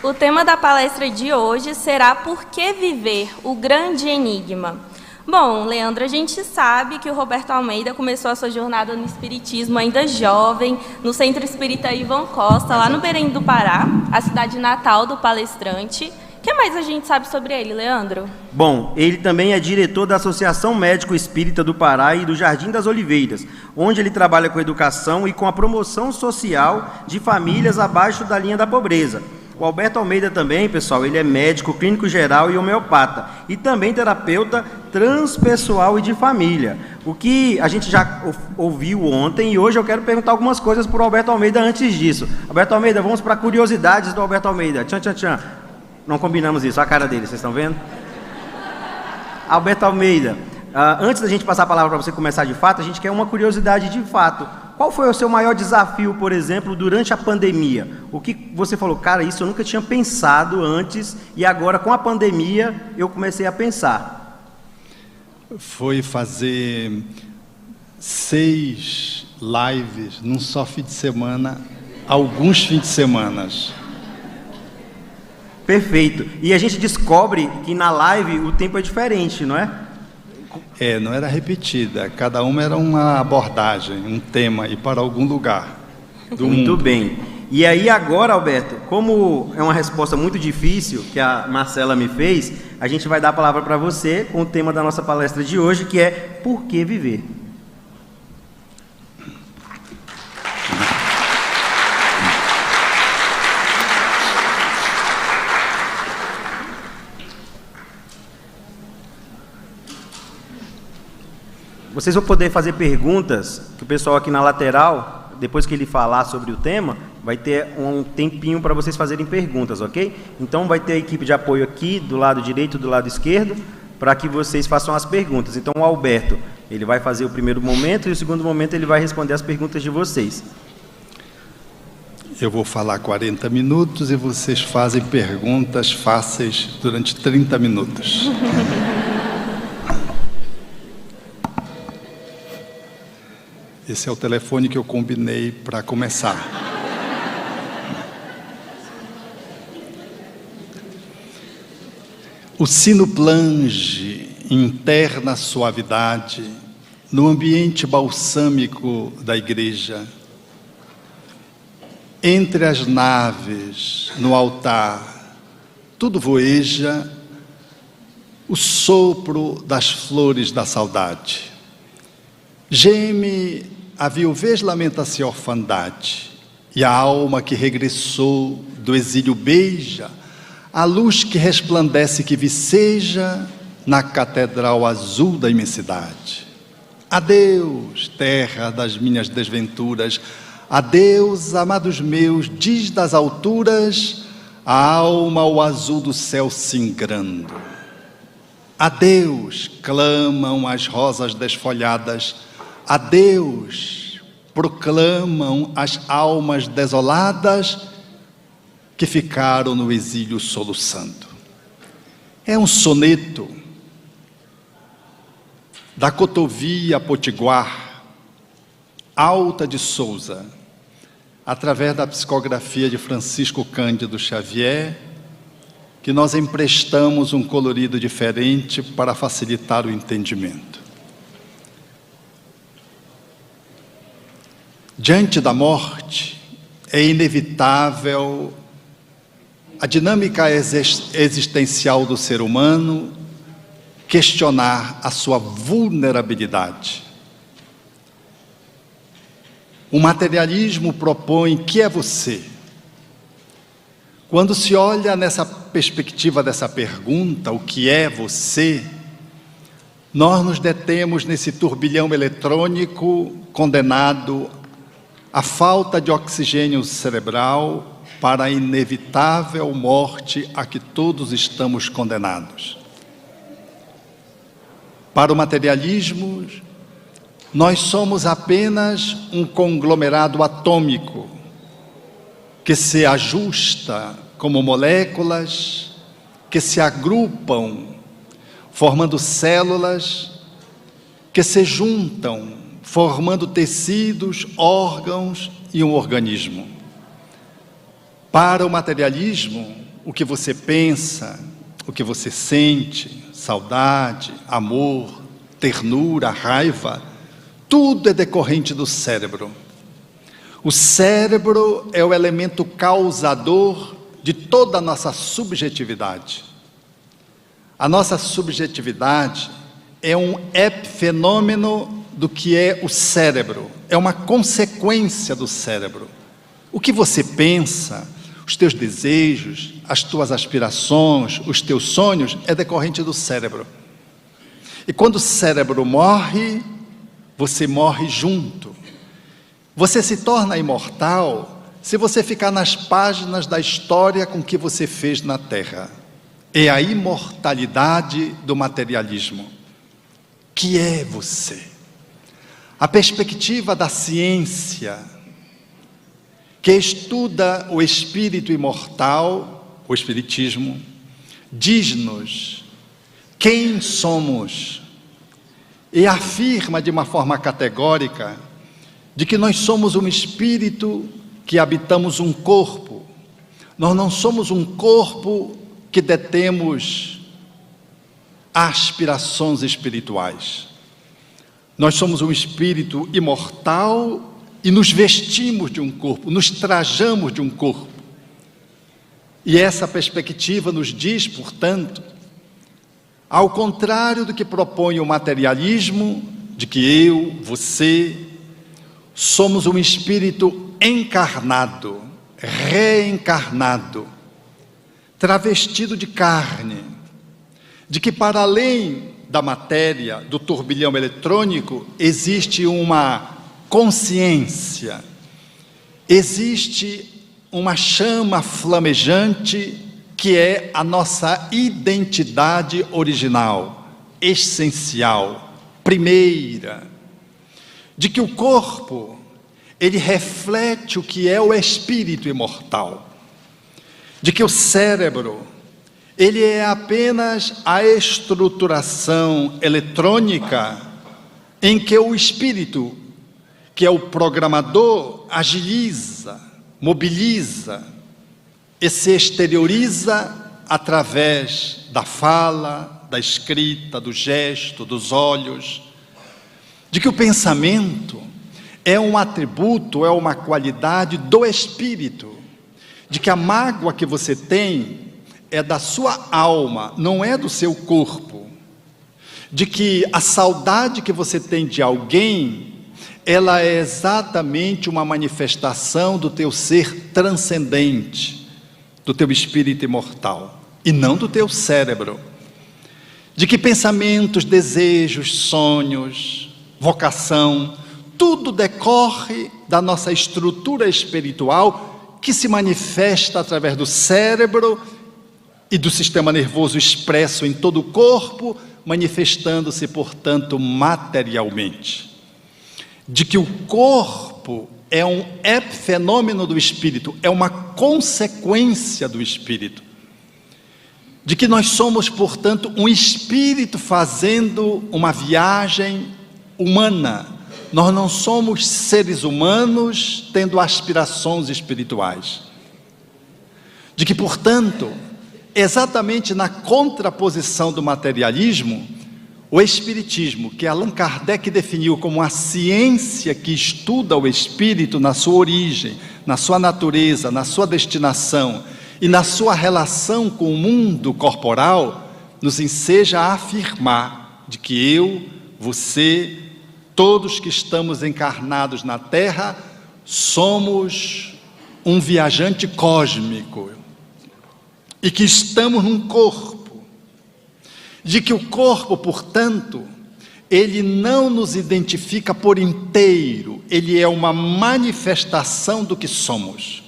O tema da palestra de hoje será Por que Viver? O Grande Enigma. Bom, Leandro, a gente sabe que o Roberto Almeida começou a sua jornada no espiritismo ainda jovem, no Centro Espírita Ivan Costa, lá no Belém do Pará, a cidade natal do palestrante. O que mais a gente sabe sobre ele, Leandro? Bom, ele também é diretor da Associação Médico Espírita do Pará e do Jardim das Oliveiras, onde ele trabalha com educação e com a promoção social de famílias abaixo da linha da pobreza. O Alberto Almeida também, pessoal, ele é médico, clínico geral e homeopata, e também terapeuta transpessoal e de família. O que a gente já ouviu ontem, e hoje eu quero perguntar algumas coisas para o Alberto Almeida antes disso. Alberto Almeida, vamos para curiosidades do Alberto Almeida. Tchan, tchan, tchan. Não combinamos isso, a cara dele, vocês estão vendo? Alberto Almeida, antes da gente passar a palavra para você começar de fato, a gente quer uma curiosidade de fato. Qual foi o seu maior desafio, por exemplo, durante a pandemia? O que você falou, cara, isso eu nunca tinha pensado antes e agora com a pandemia eu comecei a pensar? Foi fazer 6 lives num só fim de semana, alguns fins de semana. Perfeito. E a gente descobre que na live o tempo é diferente, não é? Não era repetida, cada uma era uma abordagem, um tema, e para algum lugar do mundo. Muito bem. E aí agora, Alberto, como é uma resposta muito difícil que a Marcela me fez, a gente vai dar a palavra para você com o tema da nossa palestra de hoje, que é Por que Viver? Vocês vão poder fazer perguntas, que o pessoal aqui na lateral, depois que ele falar sobre o tema, vai ter um tempinho para vocês fazerem perguntas, ok? Então vai ter a equipe de apoio aqui, do lado direito e do lado esquerdo, para que vocês façam as perguntas. Então o Alberto, ele vai fazer o primeiro momento e o segundo momento ele vai responder as perguntas de vocês. Eu vou falar 40 minutos e vocês fazem perguntas fáceis durante 30 minutos. Esse é o telefone que eu combinei para começar. O sino plange, interna suavidade, no ambiente balsâmico da igreja. Entre as naves, no altar, tudo voeja, o sopro das flores da saudade. Geme a viuvez lamenta-se a orfandade, e a alma que regressou do exílio beija a luz que resplandece que viceja na catedral azul da imensidade. Adeus, terra das minhas desventuras, adeus, amados meus, diz das alturas a alma ao azul do céu singrando. Adeus, clamam as rosas desfolhadas, adeus, proclamam as almas desoladas que ficaram no exílio soluçando. É um soneto da cotovia potiguar, Alta de Souza, através da psicografia de Francisco Cândido Xavier, que nós emprestamos um colorido diferente para facilitar o entendimento. Diante da morte, é inevitável a dinâmica existencial do ser humano questionar a sua vulnerabilidade. O materialismo propõe que é você. Quando se olha nessa perspectiva dessa pergunta, o que é você, nós nos detemos nesse turbilhão eletrônico condenado à falta de oxigênio cerebral para a inevitável morte a que todos estamos condenados. Para o materialismo, nós somos apenas um conglomerado atômico que se ajusta como moléculas, que se agrupam, formando células, que se juntam, formando tecidos, órgãos e um organismo. Para o materialismo, o que você pensa, o que você sente, saudade, amor, ternura, raiva, tudo é decorrente do cérebro. O cérebro é o elemento causador de toda a nossa subjetividade. A nossa subjetividade é um epifenômeno do que é o cérebro, é uma consequência do cérebro. O que você pensa, os teus desejos, as tuas aspirações, os teus sonhos, é decorrente do cérebro. E quando o cérebro morre, você morre junto. Você se torna imortal se você ficar nas páginas da história com que você fez na Terra. É a imortalidade do materialismo. Que é você? A perspectiva da ciência, que estuda o espírito imortal, o espiritismo, diz-nos quem somos e afirma de uma forma categórica de que nós somos um espírito que habitamos um corpo. Nós não somos um corpo que detemos aspirações espirituais. Nós somos um espírito imortal e nos vestimos de um corpo, nos trajamos de um corpo. E essa perspectiva nos diz, portanto, ao contrário do que propõe o materialismo, de que eu, você, somos um espírito encarnado, reencarnado, travestido de carne, de que para além da matéria, do turbilhão eletrônico, existe uma consciência, existe uma chama flamejante que é a nossa identidade original, essencial, primeira, de que o corpo, ele reflete o que é o espírito imortal, de que o cérebro, ele é apenas a estruturação eletrônica em que o espírito, que é o programador, agiliza, mobiliza e se exterioriza através da fala, da escrita, do gesto, dos olhos, de que o pensamento é um atributo, é uma qualidade do espírito, de que a mágoa que você tem é da sua alma, não é do seu corpo, de que a saudade que você tem de alguém, ela é exatamente uma manifestação do teu ser transcendente, do teu espírito imortal, e não do teu cérebro, de que pensamentos, desejos, sonhos, vocação, tudo decorre da nossa estrutura espiritual que se manifesta através do cérebro e do sistema nervoso expresso em todo o corpo, manifestando-se, portanto, materialmente. De que o corpo é um epifenômeno do espírito, é uma consequência do espírito. De que nós somos, portanto, um espírito fazendo uma viagem humana. Nós não somos seres humanos tendo aspirações espirituais. De que, portanto, exatamente na contraposição do materialismo, o espiritismo, que Allan Kardec definiu como a ciência que estuda o espírito na sua origem, na sua natureza, na sua destinação e na sua relação com o mundo corporal, nos enseja a afirmar de que eu, você, todos que estamos encarnados na Terra, somos um viajante cósmico e que estamos num corpo, de que o corpo, portanto, ele não nos identifica por inteiro, ele é uma manifestação do que somos.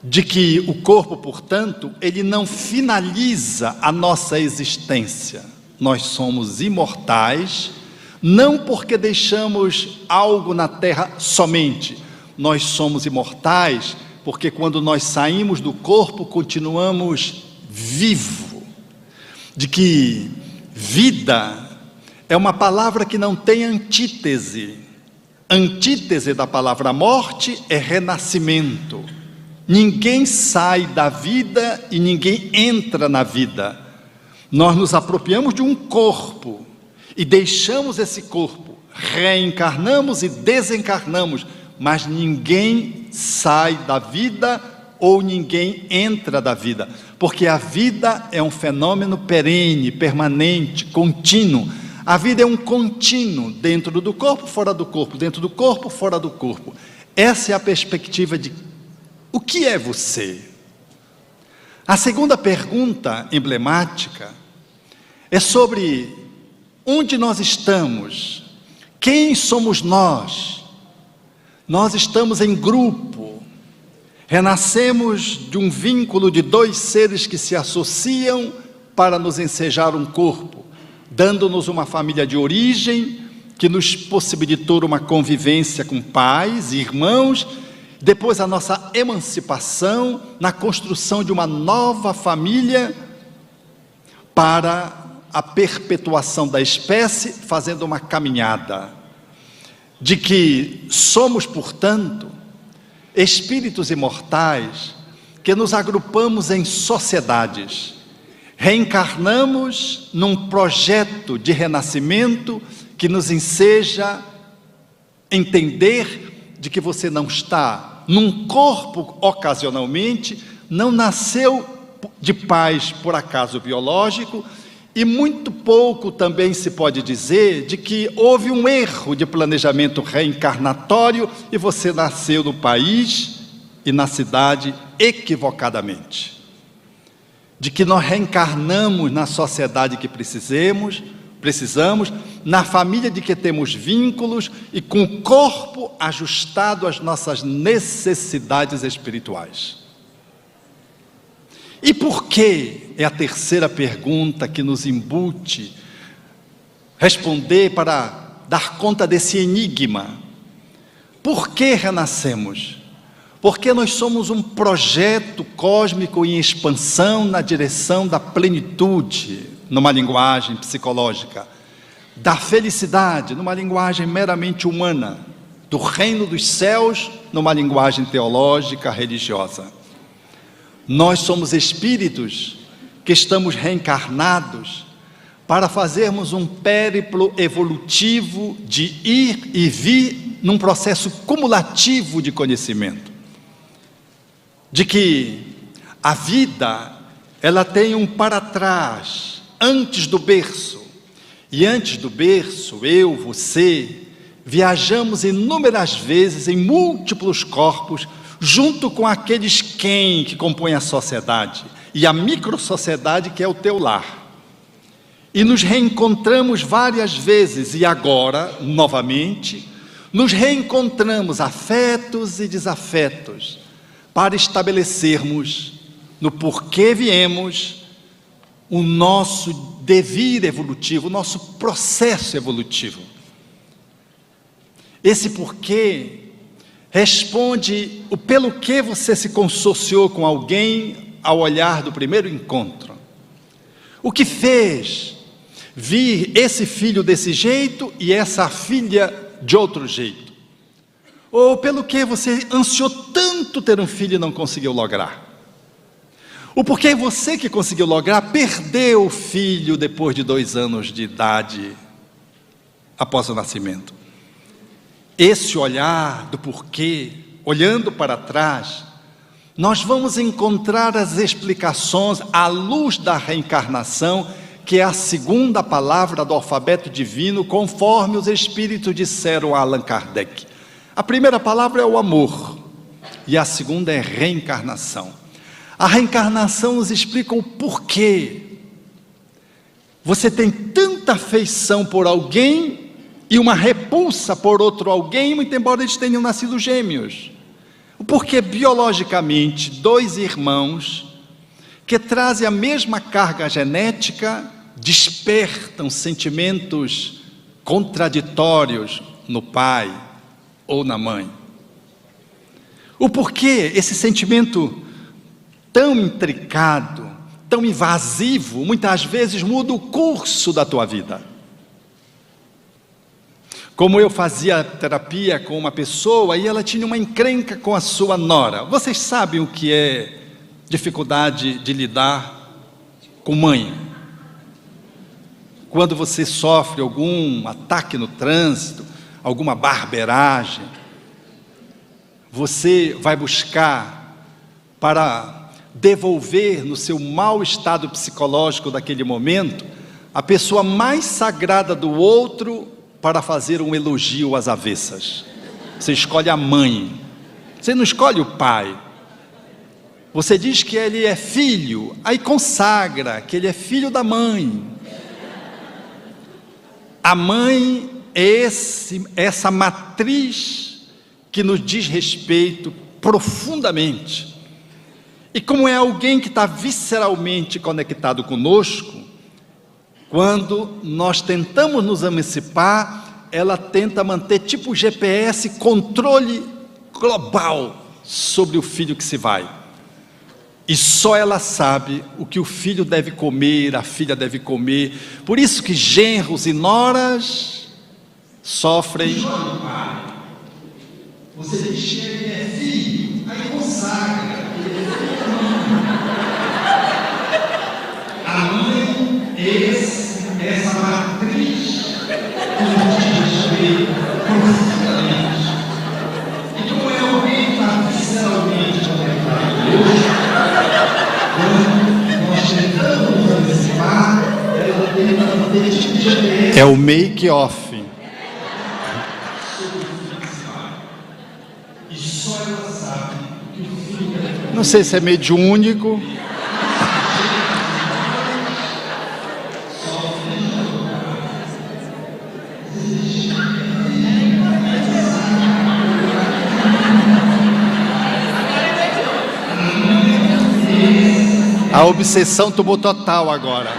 De que o corpo, portanto, ele não finaliza a nossa existência. Nós somos imortais, não porque deixamos algo na terra somente. Nós somos imortais porque quando nós saímos do corpo, continuamos vivos. De que vida é uma palavra que não tem antítese. Antítese da palavra morte é renascimento. Ninguém sai da vida e ninguém entra na vida. Nós nos apropriamos de um corpo e deixamos esse corpo, reencarnamos e desencarnamos, mas ninguém sai da vida ou ninguém entra da vida, porque a vida é um fenômeno perene, permanente, contínuo. A vida é um contínuo, dentro do corpo, fora do corpo, dentro do corpo, fora do corpo. Essa é a perspectiva de o que é você. A segunda pergunta emblemática é sobre onde nós estamos, quem somos nós. Nós estamos em grupo, renascemos de um vínculo de dois seres que se associam para nos ensejar um corpo, dando-nos uma família de origem, que nos possibilitou uma convivência com pais e irmãos, depois a nossa emancipação na construção de uma nova família para a perpetuação da espécie, fazendo uma caminhada, de que somos, portanto, espíritos imortais, que nos agrupamos em sociedades, reencarnamos num projeto de renascimento que nos enseja entender de que você não está num corpo ocasionalmente, não nasceu de pais por acaso biológico, e muito pouco também se pode dizer de que houve um erro de planejamento reencarnatório e você nasceu no país e na cidade equivocadamente. De que nós reencarnamos na sociedade que precisamos, na família de que temos vínculos e com o corpo ajustado às nossas necessidades espirituais. E por que? É a terceira pergunta que nos embute responder para dar conta desse enigma. Por que renascemos? Porque nós somos um projeto cósmico em expansão na direção da plenitude, numa linguagem psicológica, da felicidade, numa linguagem meramente humana, do reino dos céus, numa linguagem teológica, religiosa. Nós somos espíritos que estamos reencarnados para fazermos um périplo evolutivo de ir e vir num processo cumulativo de conhecimento. De que a vida, ela tem um para trás, antes do berço. E antes do berço, eu, você, viajamos inúmeras vezes em múltiplos corpos, junto com aqueles que compõem a sociedade, e a microsociedade que é o teu lar. E nos reencontramos várias vezes, e agora, novamente, nos reencontramos afetos e desafetos, para estabelecermos no porquê viemos o nosso devir evolutivo, o nosso processo evolutivo. Esse porquê responde o pelo que você se consociou com alguém ao olhar do primeiro encontro. O que fez vir esse filho desse jeito e essa filha de outro jeito? Ou pelo que você ansiou tanto ter um filho e não conseguiu lograr? Ou porque você que conseguiu lograr, perdeu o filho depois de 2 anos de idade, após o nascimento? Esse olhar do porquê, olhando para trás, nós vamos encontrar as explicações à luz da reencarnação, que é a segunda palavra do alfabeto divino, conforme os espíritos disseram a Allan Kardec. A primeira palavra é o amor, e a segunda é reencarnação. A reencarnação nos explica o porquê você tem tanta afeição por alguém e uma repulsa por outro alguém, muito embora eles tenham nascido gêmeos. O porquê biologicamente 2 irmãos que trazem a mesma carga genética despertam sentimentos contraditórios no pai ou na mãe. O porquê esse sentimento tão intricado, tão invasivo, muitas vezes muda o curso da tua vida. Como eu fazia terapia com uma pessoa e ela tinha uma encrenca com a sua nora. Vocês sabem o que é dificuldade de lidar com mãe? Quando você sofre algum ataque no trânsito, alguma barbeiragem, você vai buscar para devolver no seu mau estado psicológico daquele momento a pessoa mais sagrada do outro para fazer um elogio às avessas. Você escolhe a mãe, você não escolhe o pai. Você diz que ele é filho, aí consagra que ele é filho da mãe. A mãe é essa matriz que nos diz respeito profundamente. E como é alguém que está visceralmente conectado conosco, quando nós tentamos nos emancipar, ela tenta manter tipo GPS, controle global sobre o filho que se vai. E só ela sabe o que o filho deve comer, a filha deve comer. Por isso que genros e noras sofrem. Você diz que ele é filho, aí consagra. A mãe é essa matriz que nos diz respeito profundamente. E como é alguém que está visceralmente conectado quando nós tentamos nos antecipar, ela tenta manter tipo de GPS. É o make-off. E só ela sabe que o filho é... Não sei se é mediúnico. A obsessão tomou total agora.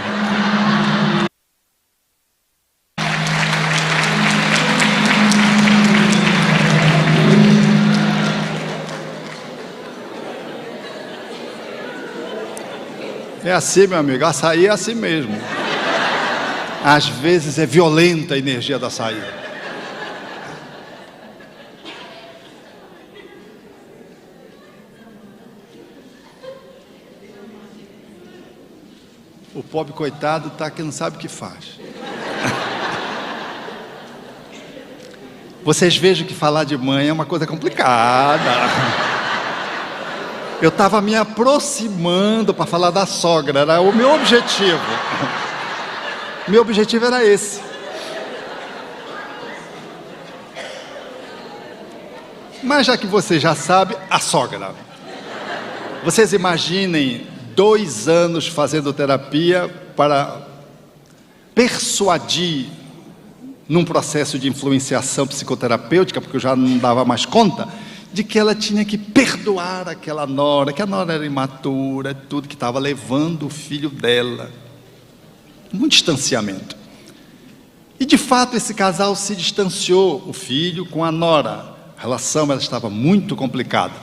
É assim, meu amigo, açaí é assim mesmo. Às vezes é violenta a energia do açaí. O pobre coitado está que não sabe o que faz. Vocês vejam que falar de mãe é uma coisa complicada. Eu estava me aproximando para falar da sogra, era o meu objetivo. Meu objetivo era esse. Mas já que você já sabe, a sogra. Vocês imaginem 2 anos fazendo terapia para persuadir num processo de influenciação psicoterapêutica, porque eu já não dava mais conta, de que ela tinha que perdoar aquela nora, que a nora era imatura, tudo, que estava levando o filho dela. Um distanciamento. E de fato esse casal se distanciou, o filho com a nora. A relação ela estava muito complicada.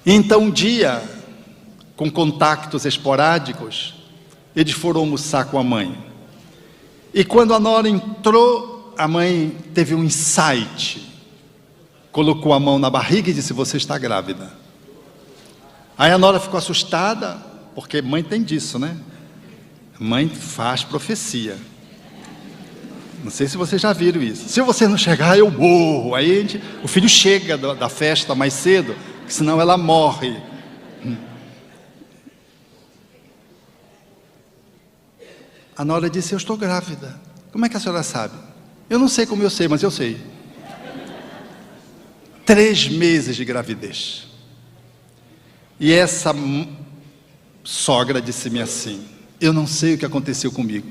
E então um dia, com contactos esporádicos, eles foram almoçar com a mãe. E quando a nora entrou, a mãe teve um insight. Colocou a mão na barriga e disse: você está grávida. Aí a nora ficou assustada, porque mãe tem disso, né? Mãe faz profecia. Não sei se vocês já viram isso. Se você não chegar, eu morro. Aí o filho chega da festa mais cedo, senão ela morre. A nora disse: eu estou grávida. Como é que a senhora sabe? Eu não sei como eu sei, mas eu sei. 3 meses de gravidez. E essa sogra disse-me assim: eu não sei o que aconteceu comigo.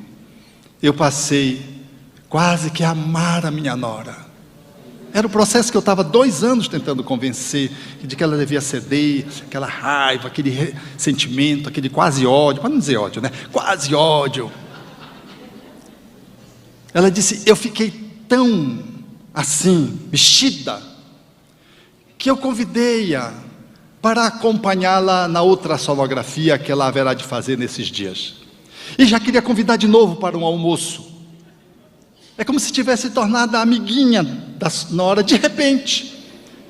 Eu passei quase que a amar a minha nora. Era o processo que eu estava 2 anos tentando convencer de que ela devia ceder, aquela raiva, aquele sentimento, aquele quase ódio, para não dizer ódio, né? Quase ódio. Ela disse: eu fiquei tão assim, mexida, que eu convidei-a para acompanhá-la na outra sonografia que ela haverá de fazer nesses dias. E já queria convidar de novo para um almoço. É como se tivesse tornado a amiguinha da nora de repente,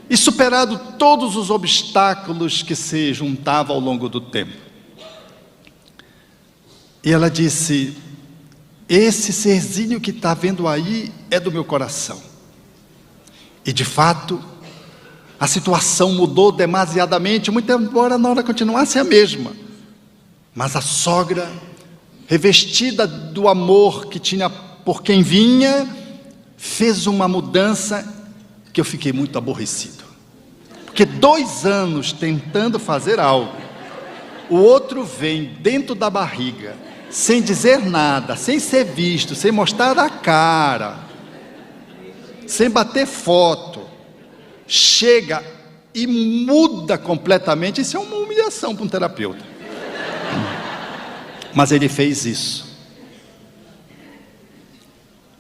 e superado todos os obstáculos que se juntavam ao longo do tempo. E ela disse: esse serzinho que está vendo aí é do meu coração. E de fato, a situação mudou demasiadamente, muito embora a nora continuasse a mesma. Mas a sogra, revestida do amor que tinha por quem vinha, fez uma mudança que eu fiquei muito aborrecido. Porque 2 anos tentando fazer algo, o outro vem dentro da barriga, sem dizer nada, sem ser visto, sem mostrar a cara, sem bater foto, chega e muda completamente. Isso é uma humilhação para um terapeuta. Mas ele fez isso.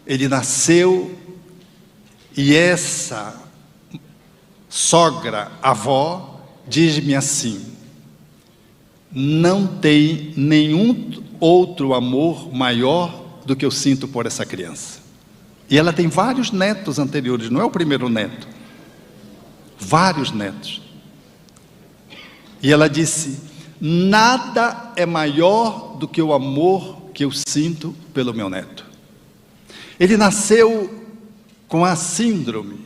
Ele nasceu, e essa sogra, avó, diz-me assim: não tem nenhum outro amor maior do que eu sinto por essa criança. E ela tem vários netos anteriores, não é o primeiro neto, vários netos. E ela disse: nada é maior do que o amor que eu sinto pelo meu neto. Ele nasceu com a síndrome,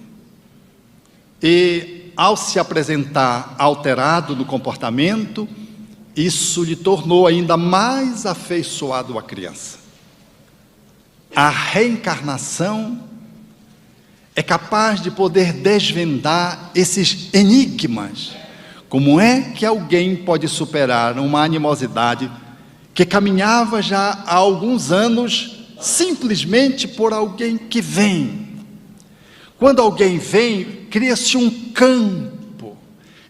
e ao se apresentar alterado no comportamento, isso lhe tornou ainda mais afeiçoado à criança. A reencarnação é capaz de poder desvendar esses enigmas. Como é que alguém pode superar uma animosidade que caminhava já há alguns anos, simplesmente por alguém que vem? Quando alguém vem, cria-se um campo,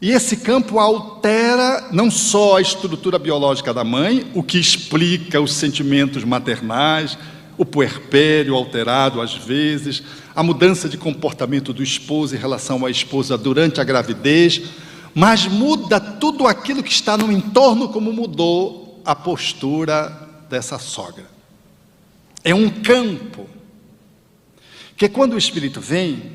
e esse campo altera não só a estrutura biológica da mãe, o que explica os sentimentos maternais, o puerpério alterado às vezes, a mudança de comportamento do esposo em relação à esposa durante a gravidez, mas muda tudo aquilo que está no entorno, como mudou a postura dessa sogra. É um campo que, quando o Espírito vem,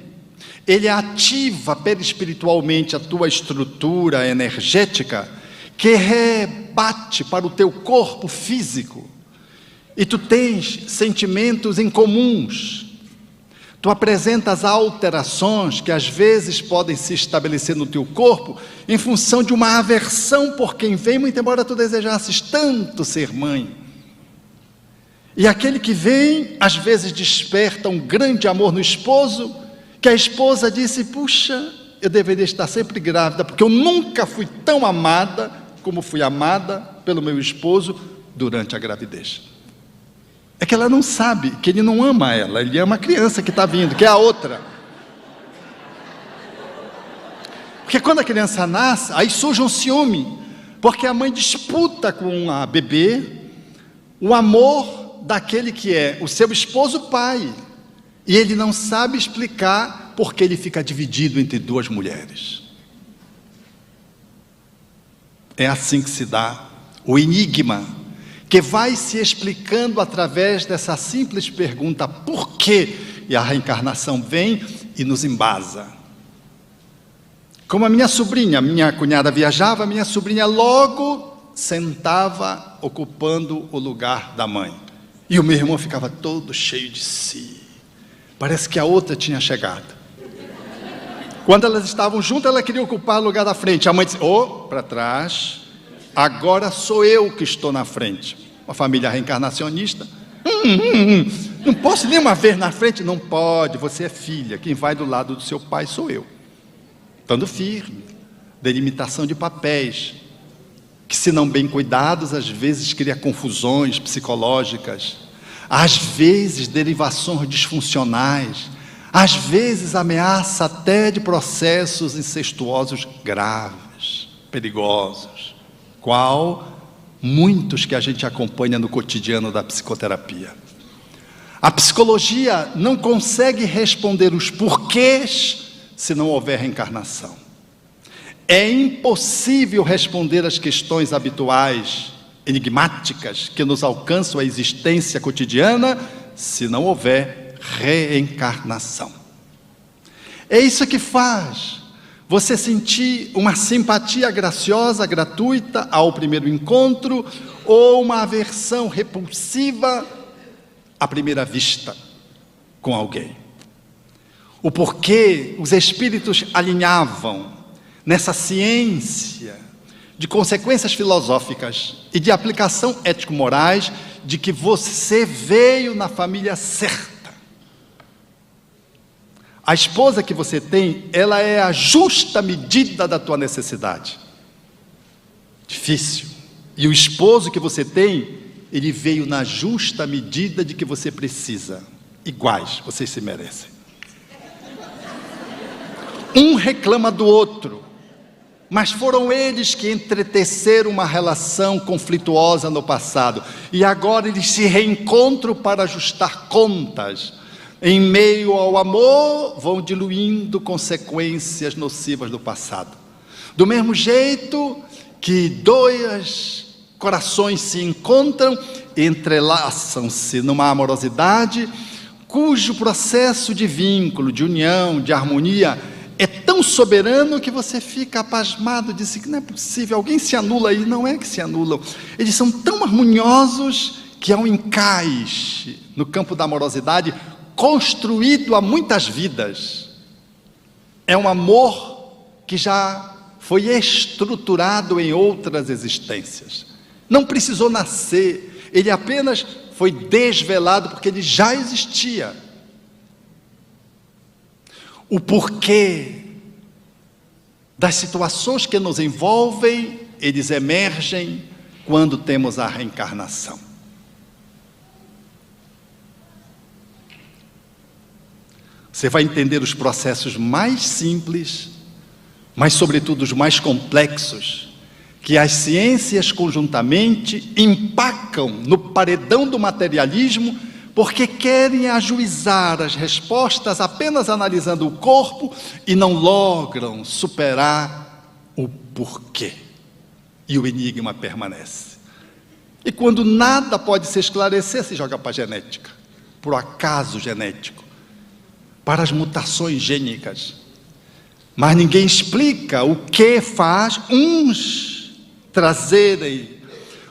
ele ativa perispiritualmente a tua estrutura energética, que rebate para o teu corpo físico, e tu tens sentimentos incomuns. Tu apresentas alterações que às vezes podem se estabelecer no teu corpo em função de uma aversão por quem vem, muito embora tu desejasses tanto ser mãe. E aquele que vem, às vezes desperta um grande amor no esposo, que a esposa disse: puxa, eu deveria estar sempre grávida, porque eu nunca fui tão amada como fui amada pelo meu esposo durante a gravidez. É que ela não sabe que ele não ama ela, ele ama a criança que está vindo, que é a outra. Porque quando a criança nasce, aí surge um ciúme, porque a mãe disputa com a bebê o amor daquele que é o seu esposo pai, e ele não sabe explicar porque ele fica dividido entre 2 mulheres. É assim que se dá o enigma, que vai se explicando através dessa simples pergunta: por quê? E a reencarnação vem e nos embasa. Como a minha sobrinha, minha cunhada viajava, minha sobrinha logo sentava ocupando o lugar da mãe. E o meu irmão ficava todo cheio de si. Parece que a outra tinha chegado. Quando elas estavam juntas, ela queria ocupar o lugar da frente. A mãe disse: para trás, agora sou eu que estou na frente. Uma família reencarnacionista. Não posso nem uma vez na frente? Não pode, você é filha. Quem vai do lado do seu pai sou eu. Estando firme. Delimitação de papéis, que, se não bem cuidados, às vezes cria confusões psicológicas, às vezes derivações disfuncionais, às vezes ameaça até de processos incestuosos graves, perigosos, qual muitos que a gente acompanha no cotidiano da psicoterapia. A psicologia não consegue responder os porquês se não houver reencarnação. É impossível responder às questões habituais, enigmáticas, que nos alcançam a existência cotidiana, se não houver reencarnação. É isso que faz você sentir uma simpatia graciosa, gratuita ao primeiro encontro, ou uma aversão repulsiva à primeira vista com alguém. O porquê os espíritos alinhavam nessa ciência de consequências filosóficas e de aplicação ético-morais de que você veio na família certa. A esposa que você tem, ela é a justa medida da tua necessidade. Difícil. E o esposo que você tem, ele veio na justa medida de que você precisa. Iguais, vocês se merecem. Um reclama do outro, mas foram eles que entreteceram uma relação conflituosa no passado. E agora eles se reencontram para ajustar contas. Em meio ao amor, vão diluindo consequências nocivas do passado. Do mesmo jeito que dois corações se encontram, entrelaçam-se numa amorosidade, cujo processo de vínculo, de união, de harmonia, é tão soberano que você fica pasmado, diz que não é possível, alguém se anula aí. Não é que se anulam, eles são tão harmoniosos que há um encaixe no campo da amorosidade, construído há muitas vidas. É um amor que já foi estruturado em outras existências. Não precisou nascer, ele apenas foi desvelado porque ele já existia. O porquê das situações que nos envolvem, eles emergem quando temos a reencarnação. Você vai entender os processos mais simples, mas sobretudo os mais complexos, que as ciências conjuntamente empacam no paredão do materialismo, porque querem ajuizar as respostas apenas analisando o corpo e não logram superar o porquê. E o enigma permanece. E quando nada pode se esclarecer, se joga para a genética, para o acaso genético, para as mutações gênicas. Mas ninguém explica o que faz uns trazerem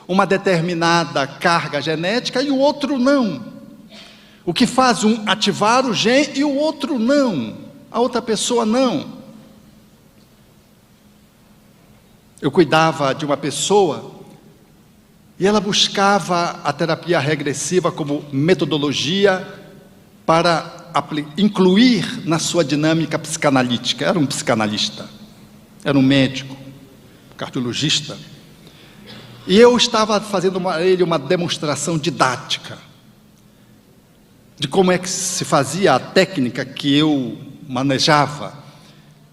uma determinada carga genética e o outro não. O que faz um ativar o gene e o outro não, a outra pessoa não. Eu cuidava de uma pessoa e ela buscava a terapia regressiva como metodologia para incluir na sua dinâmica psicanalítica. Era um psicanalista, era um médico, cardiologista, e eu estava fazendo a ele uma demonstração didática de como é que se fazia a técnica que eu manejava.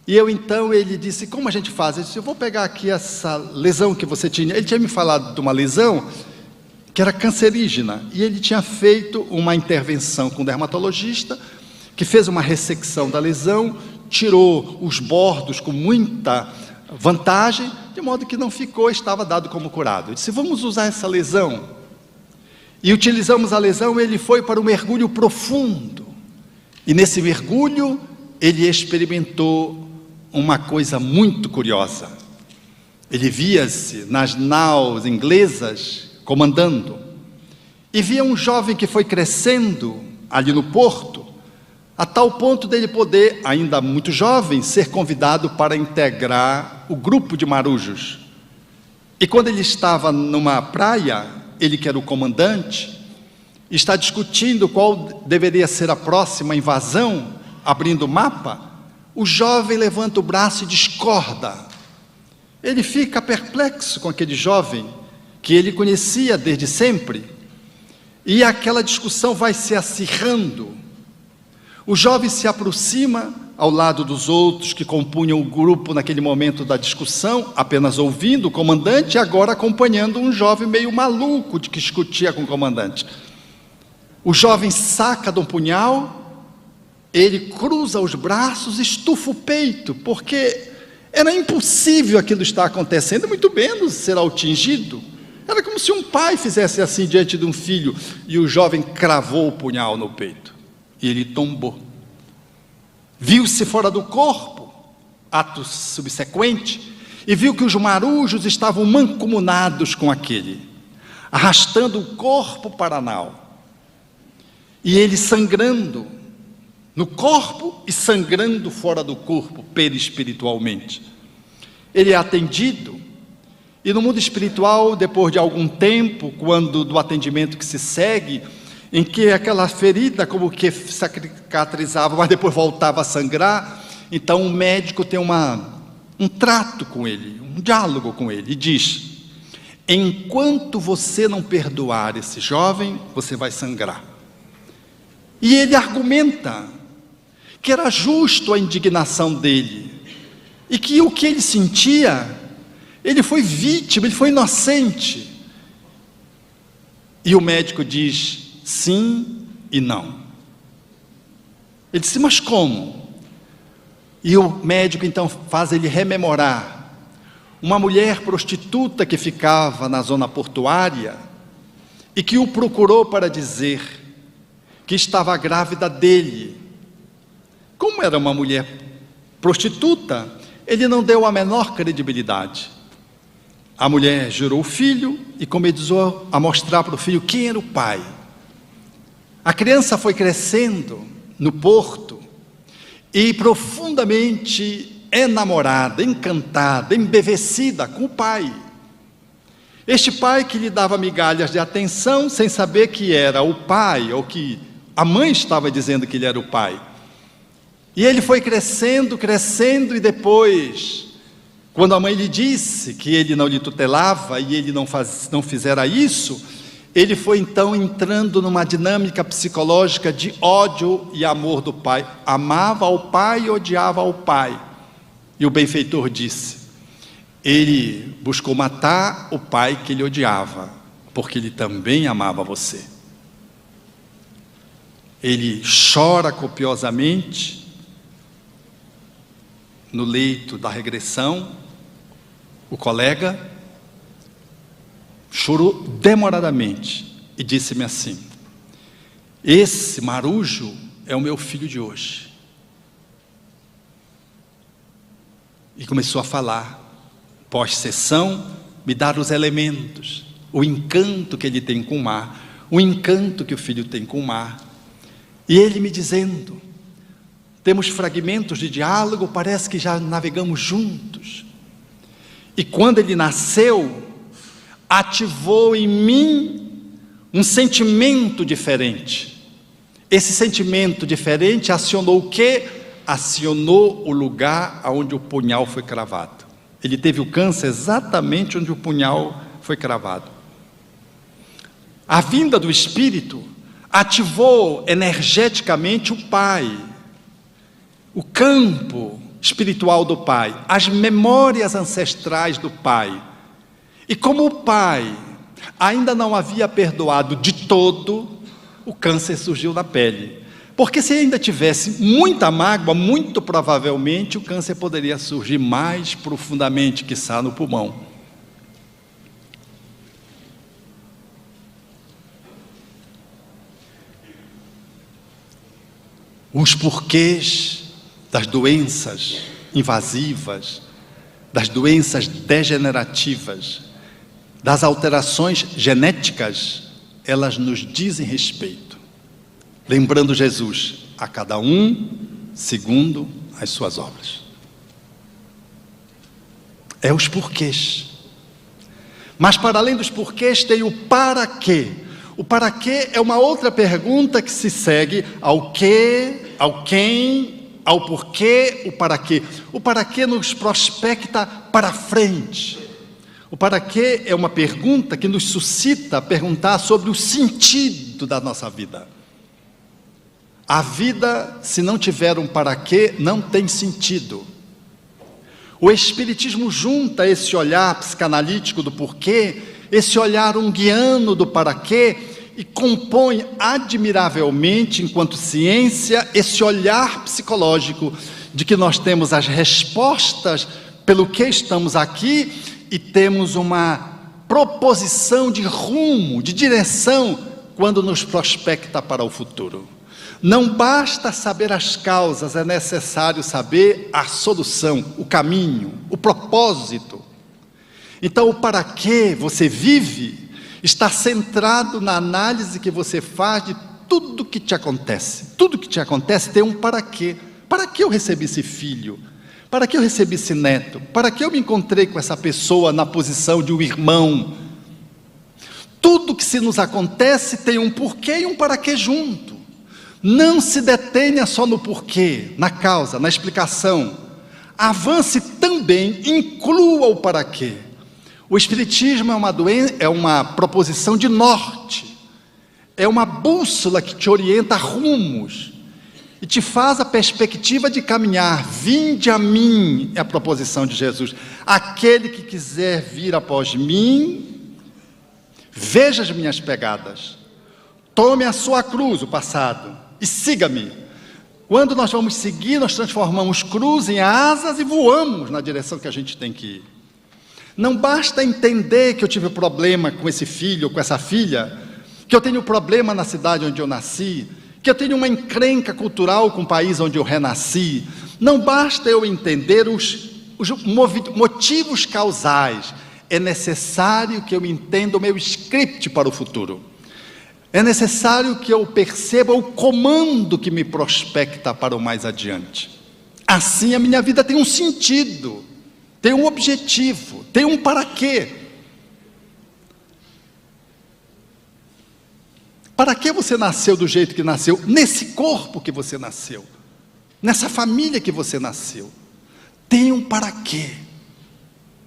E então ele disse: como a gente faz? Eu disse: eu vou pegar aqui essa lesão que você tinha. Ele tinha me falado de uma lesão que era cancerígena, e ele tinha feito uma intervenção com um dermatologista, que fez uma ressecção da lesão, tirou os bordos com muita vantagem, de modo que não ficou, estava dado como curado. Eu disse: vamos usar essa lesão. E utilizamos a lesão. Ele foi para um mergulho profundo, e nesse mergulho ele experimentou uma coisa muito curiosa. Ele via-se nas naus inglesas comandando, e via um jovem que foi crescendo ali no porto, a tal ponto dele poder, ainda muito jovem, ser convidado para integrar o grupo de marujos. E quando ele estava numa praia, ele que era o comandante, está discutindo qual deveria ser a próxima invasão, abrindo o mapa, o jovem levanta o braço e discorda. Ele fica perplexo com aquele jovem, que ele conhecia desde sempre, e aquela discussão vai se acirrando. O jovem se aproxima ao lado dos outros que compunham o grupo naquele momento da discussão, apenas ouvindo o comandante, e agora acompanhando um jovem meio maluco de que discutia com o comandante. O jovem saca de um punhal, ele cruza os braços, estufa o peito, porque era impossível aquilo estar acontecendo, muito menos ser atingido. Era como se um pai fizesse assim diante de um filho, e o jovem cravou o punhal no peito. e ele tombou. Viu-se fora do corpo, ato subsequente, e viu que os marujos estavam mancomunados com aquele, arrastando o corpo para a nau, e ele sangrando no corpo e sangrando fora do corpo, perispiritualmente. Ele é atendido, e no mundo espiritual, depois de algum tempo, quando do atendimento que se segue, em que aquela ferida como que cicatrizava, mas depois voltava a sangrar, então o médico tem um trato com ele, um diálogo com ele, e diz: enquanto você não perdoar esse jovem, você vai sangrar. E ele argumenta que era justo a indignação dele, e que o que ele sentia, ele foi vítima, ele foi inocente. E o médico diz: sim e não. Ele disse: mas como? E o médico então faz ele rememorar uma mulher prostituta que ficava na zona portuária e que o procurou para dizer que estava grávida dele. Como era uma mulher prostituta, ele não deu a menor credibilidade. A mulher gerou o filho e começou a mostrar para o filho quem era o pai. A criança foi crescendo no porto e profundamente enamorada, encantada, embevecida com o pai. Este pai que lhe dava migalhas de atenção sem saber que era o pai, ou que a mãe estava dizendo que ele era o pai. E ele foi crescendo, crescendo, e depois, quando a mãe lhe disse que ele não lhe tutelava e ele não fizera isso, ele foi então entrando numa dinâmica psicológica de ódio e amor do pai. Amava ao pai e odiava ao pai. E o benfeitor disse: ele buscou matar o pai que ele odiava, porque ele também amava você. Ele chora copiosamente no leito da regressão. O colega chorou demoradamente e disse-me assim: esse marujo é o meu filho de hoje. E começou a falar, pós-sessão, me dar os elementos, o encanto que ele tem com o mar, o encanto que o filho tem com o mar. E ele me dizendo, temos fragmentos de diálogo, parece que já navegamos juntos. E quando ele nasceu, ativou em mim um sentimento diferente. Esse sentimento diferente acionou o quê? Acionou o lugar onde o punhal foi cravado. Ele teve o câncer exatamente onde o punhal foi cravado. A vinda do Espírito ativou energeticamente o Pai, o campo espiritual do Pai, as memórias ancestrais do Pai. E como o pai ainda não havia perdoado de todo, o câncer surgiu na pele. Porque se ainda tivesse muita mágoa, muito provavelmente o câncer poderia surgir mais profundamente, quiçá no pulmão. Os porquês das doenças invasivas, das doenças degenerativas, das alterações genéticas, elas nos dizem respeito. Lembrando Jesus, a cada um segundo as suas obras. É os porquês. Mas para além dos porquês tem o para quê. O para quê é uma outra pergunta que se segue ao que, ao quem, ao porquê, o para quê. O para quê nos prospecta para frente. O para quê é uma pergunta que nos suscita a perguntar sobre o sentido da nossa vida. A vida, se não tiver um para quê, não tem sentido. O Espiritismo junta esse olhar psicanalítico do porquê, esse olhar junguiano do para quê, e compõe admiravelmente, enquanto ciência, esse olhar psicológico de que nós temos as respostas pelo que estamos aqui e temos uma proposição de rumo, de direção, quando nos prospecta para o futuro. Não basta saber as causas, é necessário saber a solução, o caminho, o propósito. Então, o para que você vive está centrado na análise que você faz de tudo que te acontece. Tudo que te acontece tem um para quê. Para que eu recebi esse filho? Para que eu recebi esse neto? Para que eu me encontrei com essa pessoa na posição de um irmão? Tudo que se nos acontece tem um porquê e um para quê junto. Não se detenha só no porquê, na causa, na explicação. Avance também, inclua o para quê. O Espiritismo é uma proposição de norte, é uma bússola que te orienta a rumos e te faz a perspectiva de caminhar. Vinde a mim, é a proposição de Jesus. Aquele que quiser vir após mim, veja as minhas pegadas, tome a sua cruz, o passado, e siga-me. Quando nós vamos seguir, nós transformamos cruz em asas e voamos na direção que a gente tem que ir. Não basta entender que eu tive problema com esse filho ou com essa filha, que eu tenho problema na cidade onde eu nasci, que eu tenho uma encrenca cultural com o país onde eu renasci. Não basta eu entender os motivos causais. É necessário que eu entenda o meu script para o futuro. É necessário que eu perceba o comando que me prospecta para o mais adiante. Assim a minha vida tem um sentido, tem um objetivo, tem um para quê. Para que você nasceu do jeito que nasceu? Nesse corpo que você nasceu, nessa família que você nasceu. Tem um para quê.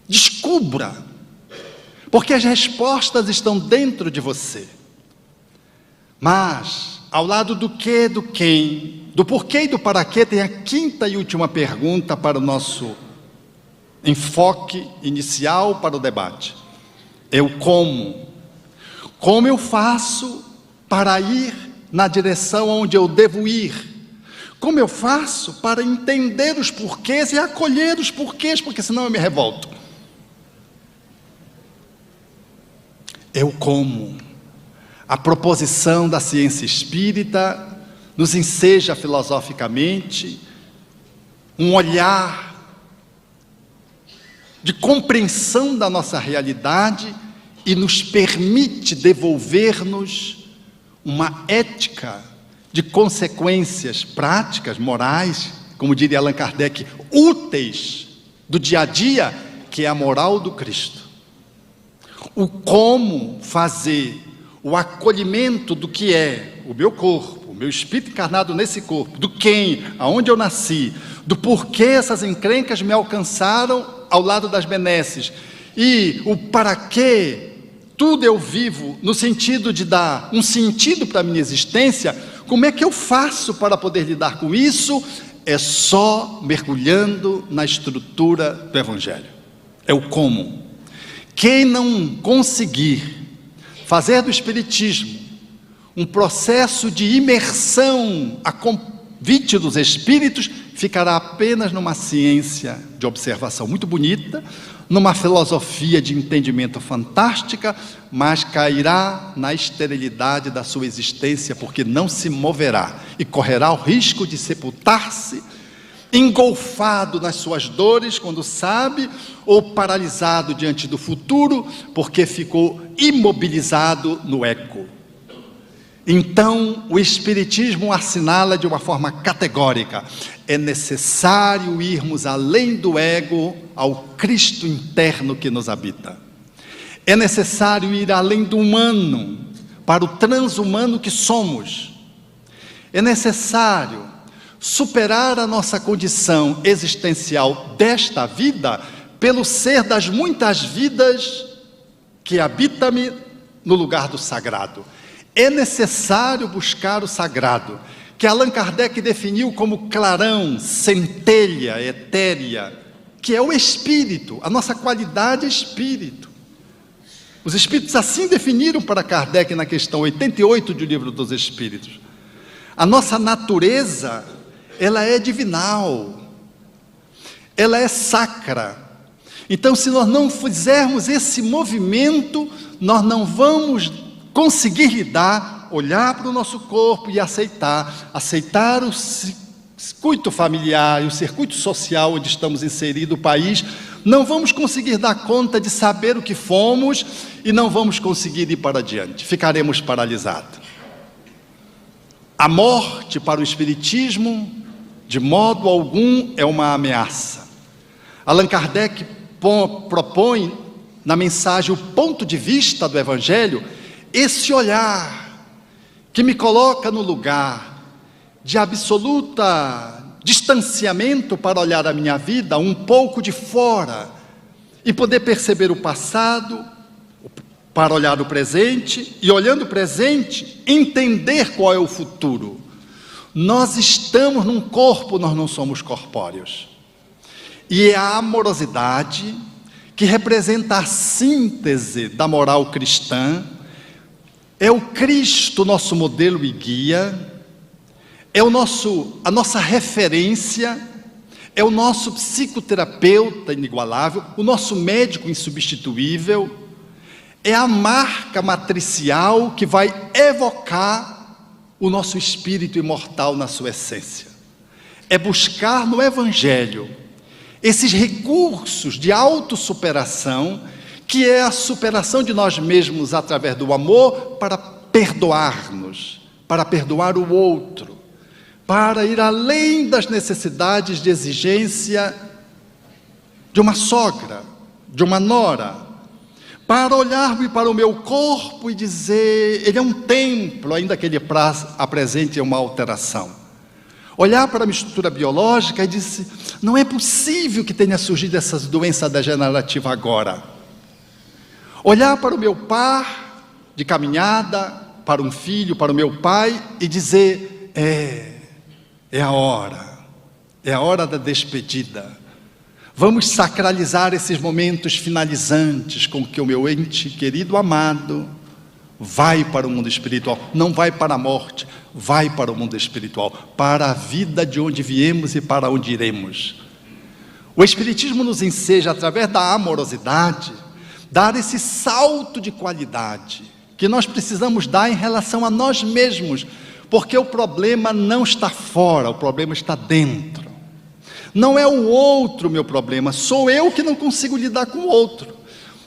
Descubra, porque as respostas estão dentro de você. Mas, ao lado do que, do quem, do porquê e do para quê, tem a quinta e última pergunta para o nosso enfoque inicial para o debate. É o como. Como eu faço para ir na direção onde eu devo ir? Como eu faço para entender os porquês e acolher os porquês, porque senão eu me revolto? É o como. A proposição da ciência espírita nos enseja filosoficamente um olhar de compreensão da nossa realidade e nos permite devolver-nos uma ética de consequências práticas, morais, como diria Allan Kardec, úteis do dia a dia, que é a moral do Cristo. O como fazer o acolhimento do que é o meu corpo, o meu espírito encarnado nesse corpo, do quem, aonde eu nasci, do porquê essas encrencas me alcançaram ao lado das benesses, e o para quê tudo eu vivo no sentido de dar um sentido para a minha existência. Como é que eu faço para poder lidar com isso? É só mergulhando na estrutura do Evangelho. É o como. Quem não conseguir fazer do Espiritismo um processo de imersão a convite dos Espíritos, ficará apenas numa ciência de observação muito bonita, numa filosofia de entendimento fantástica, mas cairá na esterilidade da sua existência, porque não se moverá e correrá o risco de sepultar-se, engolfado nas suas dores quando sabe, ou paralisado diante do futuro, porque ficou imobilizado no ego. Então, o Espiritismo assinala de uma forma categórica: é necessário irmos além do ego ao Cristo interno que nos habita. É necessário ir além do humano para o transhumano que somos. É necessário superar a nossa condição existencial desta vida pelo ser das muitas vidas que habita-me no lugar do sagrado. É necessário buscar o sagrado, que Allan Kardec definiu como clarão, centelha etérea, que é o espírito, a nossa qualidade é espírito. Os espíritos assim definiram para Kardec na questão 88 do Livro dos Espíritos. A nossa natureza, ela é divinal, ela é sacra. Então, se nós não fizermos esse movimento, nós não vamos conseguir lidar olhar para o nosso corpo e aceitar o circuito familiar e o circuito social onde estamos inseridos, o país, não vamos conseguir dar conta de saber o que fomos e não vamos conseguir ir para adiante, ficaremos paralisados. A morte para o Espiritismo, de modo algum, é uma ameaça. Allan Kardec propõe na mensagem o ponto de vista do Evangelho, esse olhar que me coloca no lugar de absoluta distanciamento para olhar a minha vida um pouco de fora e poder perceber o passado, para olhar o presente e, olhando o presente, entender qual é o futuro. Nós estamos num corpo, nós não somos corpóreos. E é a amorosidade que representa a síntese da moral cristã, é o Cristo nosso modelo e guia, é a nossa referência, é o nosso psicoterapeuta inigualável, o nosso médico insubstituível, é a marca matricial que vai evocar o nosso espírito imortal na sua essência. É buscar no Evangelho esses recursos de autossuperação, que é a superação de nós mesmos através do amor, para perdoar-nos, para perdoar o outro, para ir além das necessidades de exigência de uma sogra, de uma nora, para olhar para o meu corpo e dizer, ele é um templo, ainda que ele apresente uma alteração. Olhar para a minha estrutura biológica e dizer, não é possível que tenha surgido essa doença degenerativa agora. Olhar para o meu par de caminhada, para um filho, para o meu pai e dizer, é a hora da despedida. Vamos sacralizar esses momentos finalizantes com que o meu ente querido amado vai para o mundo espiritual, não vai para a morte, vai para o mundo espiritual, para a vida de onde viemos e para onde iremos. O Espiritismo nos enseja, através da amorosidade, dar esse salto de qualidade que nós precisamos dar em relação a nós mesmos, porque o problema não está fora, o problema está dentro. Não é o outro meu problema, sou eu que não consigo lidar com o outro.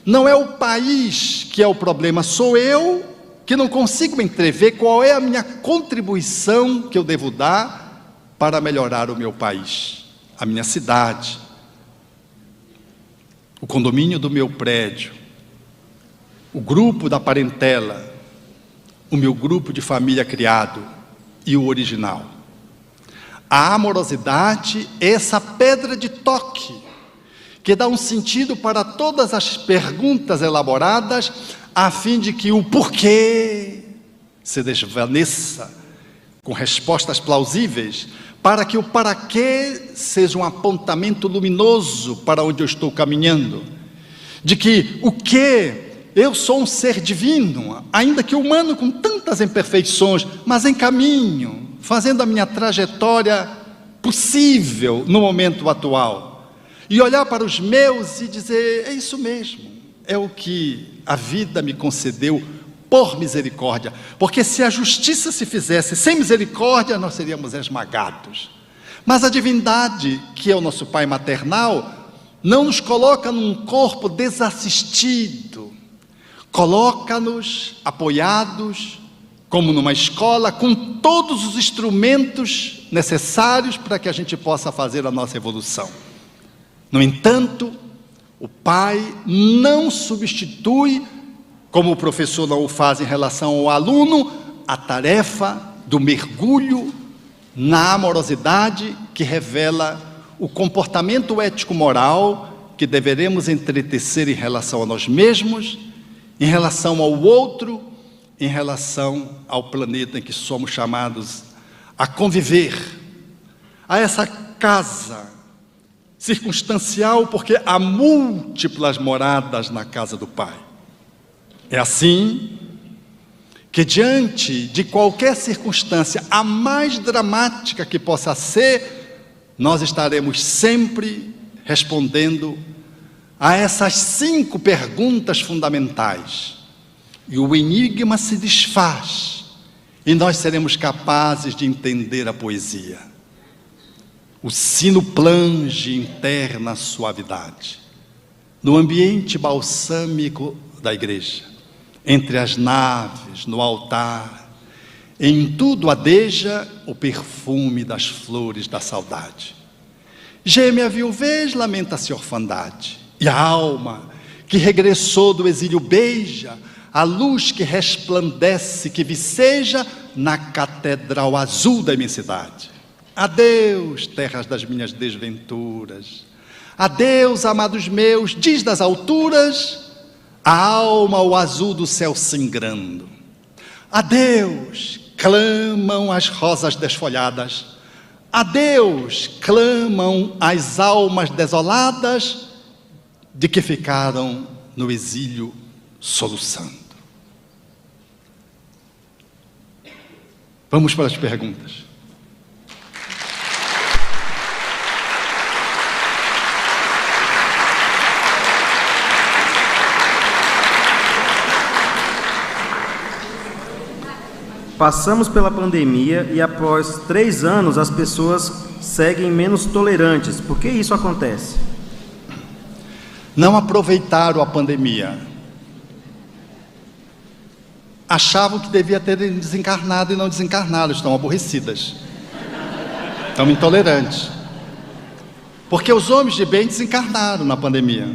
Não é o país que é o problema, sou eu que não consigo entrever qual é a minha contribuição que eu devo dar para melhorar o meu país, a minha cidade, o condomínio do meu prédio, o grupo da parentela, o meu grupo de família criado e o original. A amorosidade é essa pedra de toque que dá um sentido para todas as perguntas elaboradas, a fim de que o porquê se desvaneça com respostas plausíveis, para que o para quê seja um apontamento luminoso para onde eu estou caminhando, de que o que eu sou um ser divino, ainda que humano com tantas imperfeições, mas em caminho, fazendo a minha trajetória possível no momento atual. E olhar para os meus e dizer, é isso mesmo, é o que a vida me concedeu por misericórdia. Porque se a justiça se fizesse sem misericórdia, nós seríamos esmagados. Mas a divindade, que é o nosso Pai maternal, não nos coloca num corpo desassistido, coloca-nos apoiados, como numa escola, com todos os instrumentos necessários para que a gente possa fazer a nossa evolução. No entanto, o Pai não substitui, como o professor não o faz em relação ao aluno, a tarefa do mergulho na amorosidade que revela o comportamento ético-moral que deveremos entretecer em relação a nós mesmos, em relação ao outro, em relação ao planeta em que somos chamados a conviver, a essa casa circunstancial, porque há múltiplas moradas na casa do Pai. É assim que, diante de qualquer circunstância, a mais dramática que possa ser, nós estaremos sempre respondendo a essas 5 perguntas fundamentais. E o enigma se desfaz e nós seremos capazes de entender a poesia. O sino plange interna a suavidade. No ambiente balsâmico da igreja, entre as naves, no altar, em tudo adeja o perfume das flores da saudade. Geme a viuvez, lamenta-se a orfandade, e a alma que regressou do exílio beija a luz que resplandece, que viceja na catedral azul da imensidade. Adeus, terras das minhas desventuras. Adeus, amados meus, diz das alturas, a alma o azul do céu singrando. Adeus, clamam as rosas desfolhadas. Adeus, clamam as almas desoladas de que ficaram no exílio soluçando. Vamos para as perguntas. Passamos pela pandemia e após 3 anos as pessoas seguem menos tolerantes. Por que isso acontece? Não aproveitaram a pandemia. Achavam que devia ter desencarnado e não desencarnaram. Estão aborrecidas. Estão intolerantes. Porque os homens de bem desencarnaram na pandemia.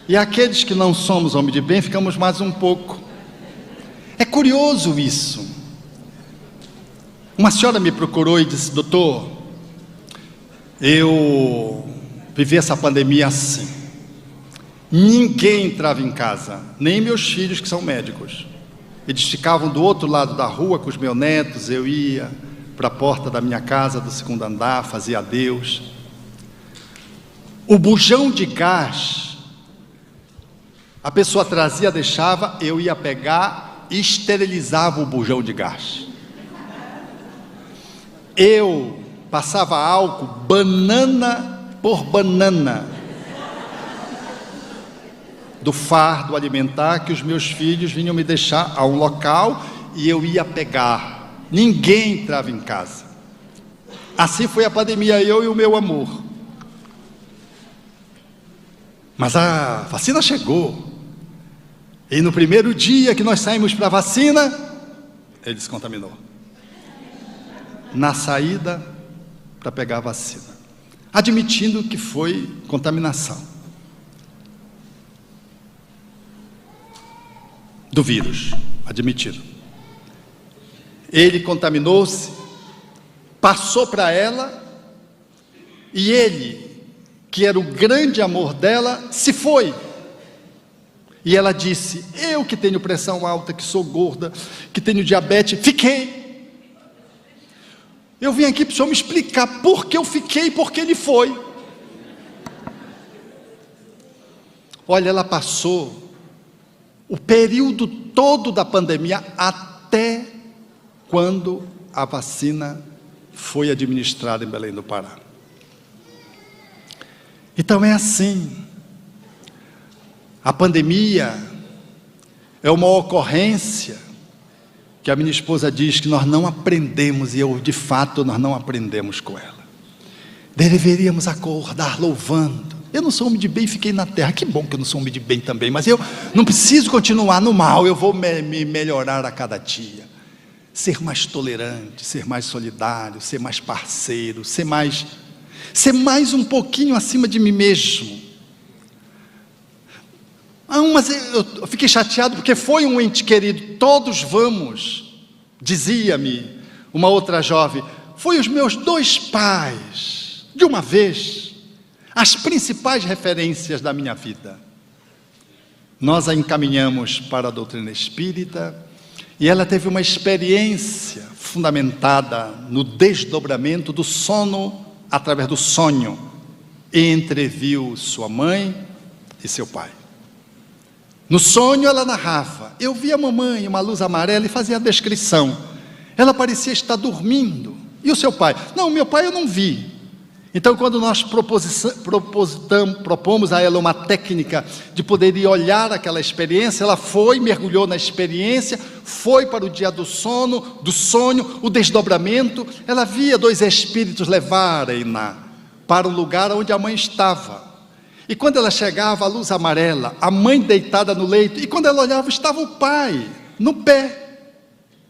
E aqueles que não somos homens de bem, ficamos mais um pouco. É curioso isso. Uma senhora me procurou e disse: doutor, eu vivi essa pandemia assim. Ninguém entrava em casa, nem meus filhos que são médicos. Eles ficavam do outro lado da rua com os meus netos, eu ia para a porta da minha casa do 2º andar, fazia adeus. O bujão de gás, a pessoa trazia, deixava, eu ia pegar, esterilizava o bujão de gás. Eu passava álcool banana por banana do fardo alimentar que os meus filhos vinham me deixar a um local e eu ia pegar. Ninguém entrava em casa. Assim foi a pandemia, eu e o meu amor. Mas a vacina chegou. E no primeiro dia que nós saímos para a vacina, ele se contaminou. Na saída, para pegar a vacina. Admitindo que foi contaminação do vírus. Admitido. Ele contaminou-se, passou para ela, e ele, que era o grande amor dela, se foi. E ela disse: eu que tenho pressão alta, que sou gorda, que tenho diabetes, fiquei. Eu vim aqui para o senhor me explicar por que eu fiquei e por que ele foi. Olha, ela passou o período todo da pandemia até quando a vacina foi administrada em Belém do Pará. Então é assim. A pandemia é uma ocorrência que a minha esposa diz que nós não aprendemos, e eu, de fato, nós não aprendemos com ela. Deveríamos acordar louvando. Eu não sou homem de bem e fiquei na terra. Que bom que eu não sou homem de bem também, mas eu não preciso continuar no mal, eu vou me melhorar a cada dia. Ser mais tolerante, ser mais solidário, ser mais parceiro, ser mais um pouquinho acima de mim mesmo. Mas eu fiquei chateado porque foi um ente querido. Todos vamos, dizia-me uma outra jovem, foi os meus 2 pais, de uma vez, as principais referências da minha vida. Nós a encaminhamos para a doutrina espírita e ela teve uma experiência fundamentada no desdobramento do sono através do sonho, e entreviu sua mãe e seu pai. No sonho ela narrava: eu vi a mamãe, uma luz amarela, e fazia a descrição. Ela parecia estar dormindo. E o seu pai? Não, meu pai eu não vi. Então, quando nós propomos a ela uma técnica de poder ir olhar aquela experiência, ela foi, mergulhou na experiência, foi para o dia do sonho, o desdobramento. Ela via 2 espíritos levarem-na para o lugar onde a mãe estava. E quando ela chegava, a luz amarela, a mãe deitada no leito, e quando ela olhava, estava o pai, no pé.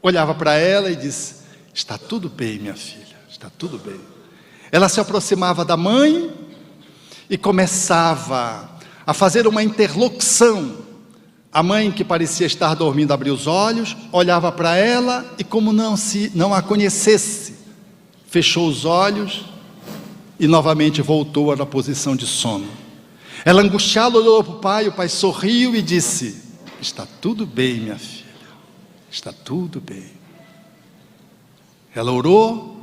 Olhava para ela e disse: está tudo bem, minha filha, está tudo bem. Ela se aproximava da mãe e começava a fazer uma interlocução. A mãe, que parecia estar dormindo, abriu os olhos, olhava para ela e, como não a conhecesse, fechou os olhos e novamente voltou à posição de sono. Ela, angustiada, olhou para o pai sorriu e disse: está tudo bem, minha filha, está tudo bem. Ela orou,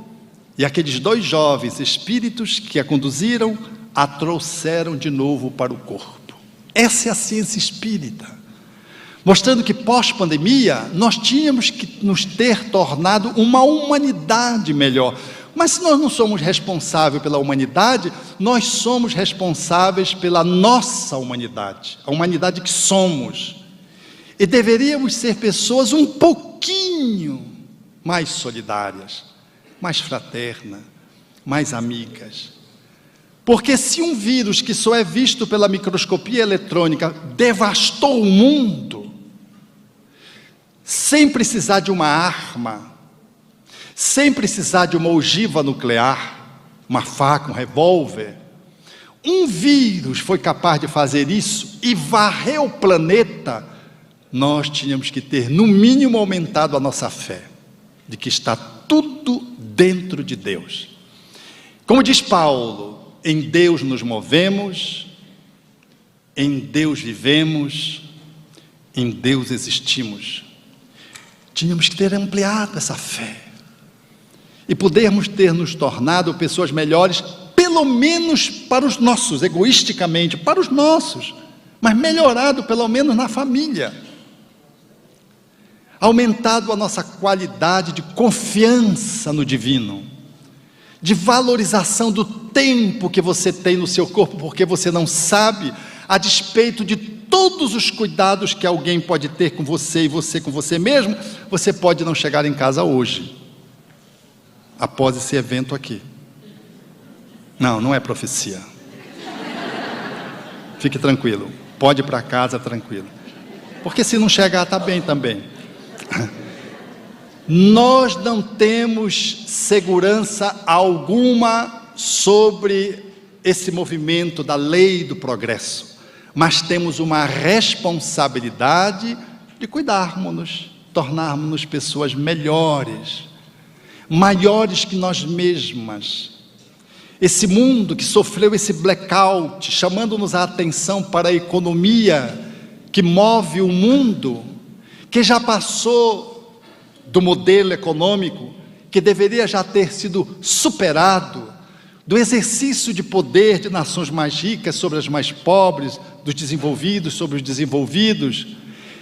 e aqueles 2 jovens espíritos que a conduziram, a trouxeram de novo para o corpo. Essa é a ciência espírita, mostrando que pós-pandemia, nós tínhamos que nos ter tornado uma humanidade melhor. Mas se nós não somos responsáveis pela humanidade, nós somos responsáveis pela nossa humanidade, a humanidade que somos. E deveríamos ser pessoas um pouquinho mais solidárias, mais fraternas, mais amigas. Porque se um vírus que só é visto pela microscopia eletrônica devastou o mundo, sem precisar de uma arma, sem precisar de uma ogiva nuclear, uma faca, um revólver, um vírus foi capaz de fazer isso e varrer o planeta, nós tínhamos que ter, no mínimo, aumentado a nossa fé, de que está tudo dentro de Deus. Como diz Paulo, em Deus nos movemos, em Deus vivemos, em Deus existimos. Tínhamos que ter ampliado essa fé e podermos ter nos tornado pessoas melhores, pelo menos para os nossos, egoisticamente, para os nossos, mas melhorado pelo menos na família. Aumentado a nossa qualidade de confiança no divino, de valorização do tempo que você tem no seu corpo, porque você não sabe, a despeito de todos os cuidados que alguém pode ter com você e você com você mesmo, você pode não chegar em casa hoje, após esse evento aqui. Não é profecia. Fique tranquilo, pode ir para casa tranquilo, porque se não chegar está bem também. Nós não temos segurança alguma sobre esse movimento da lei do progresso, mas temos uma responsabilidade de cuidarmos-nos, tornarmos-nos pessoas melhores, maiores que nós mesmas. Esse mundo que sofreu esse blackout, chamando-nos a atenção para a economia que move o mundo, que já passou do modelo econômico, que deveria já ter sido superado, do exercício de poder de nações mais ricas sobre as mais pobres, dos desenvolvidos sobre os desenvolvidos,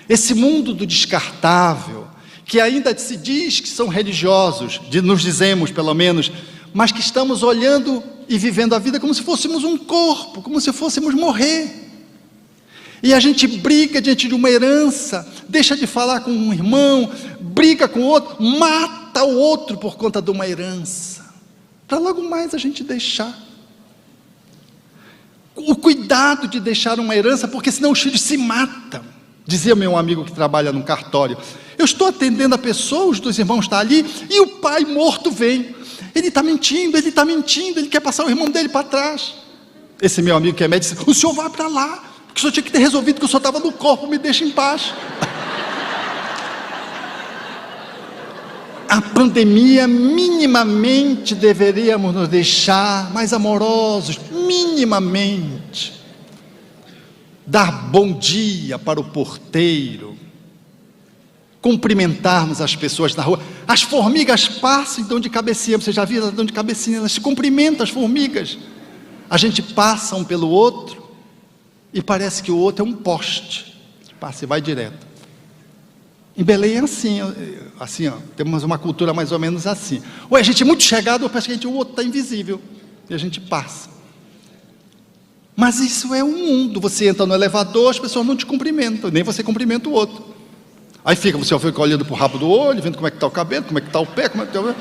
esse mundo do descartável, que ainda se diz que são religiosos, nos dizemos pelo menos, mas que estamos olhando e vivendo a vida como se fôssemos um corpo, como se fôssemos morrer. E a gente briga diante de uma herança, deixa de falar com um irmão, briga com o outro, mata o outro por conta de uma herança, para logo mais a gente deixar. O cuidado de deixar uma herança, porque senão os filhos se matam. Dizia meu amigo que trabalha num cartório: eu estou atendendo a pessoa, os 2 irmãos estão ali, e o pai morto vem. Ele está mentindo, ele quer passar o irmão dele para trás. Esse meu amigo que é médico disse: o senhor vai para lá, porque o senhor tinha que ter resolvido que o senhor estava no corpo, me deixa em paz. A pandemia, minimamente, deveríamos nos deixar mais amorosos, minimamente. Dar bom dia para o porteiro, cumprimentarmos as pessoas na rua. As formigas passam e dão de cabecinha, você já viu? Elas dão de cabecinha, elas se cumprimentam, as formigas. A gente passa um pelo outro e parece que o outro é um poste, passa e vai direto. Em Belém é assim, ó, temos uma cultura mais ou menos assim. Ou a gente é muito chegado, ou parece que o outro está invisível. e a gente passa. Mas isso é um mundo. Você entra no elevador, as pessoas não te cumprimentam, nem você cumprimenta o outro. Aí você fica olhando para o rabo do olho, vendo como é que está o cabelo, como é que está o pé, como é que está...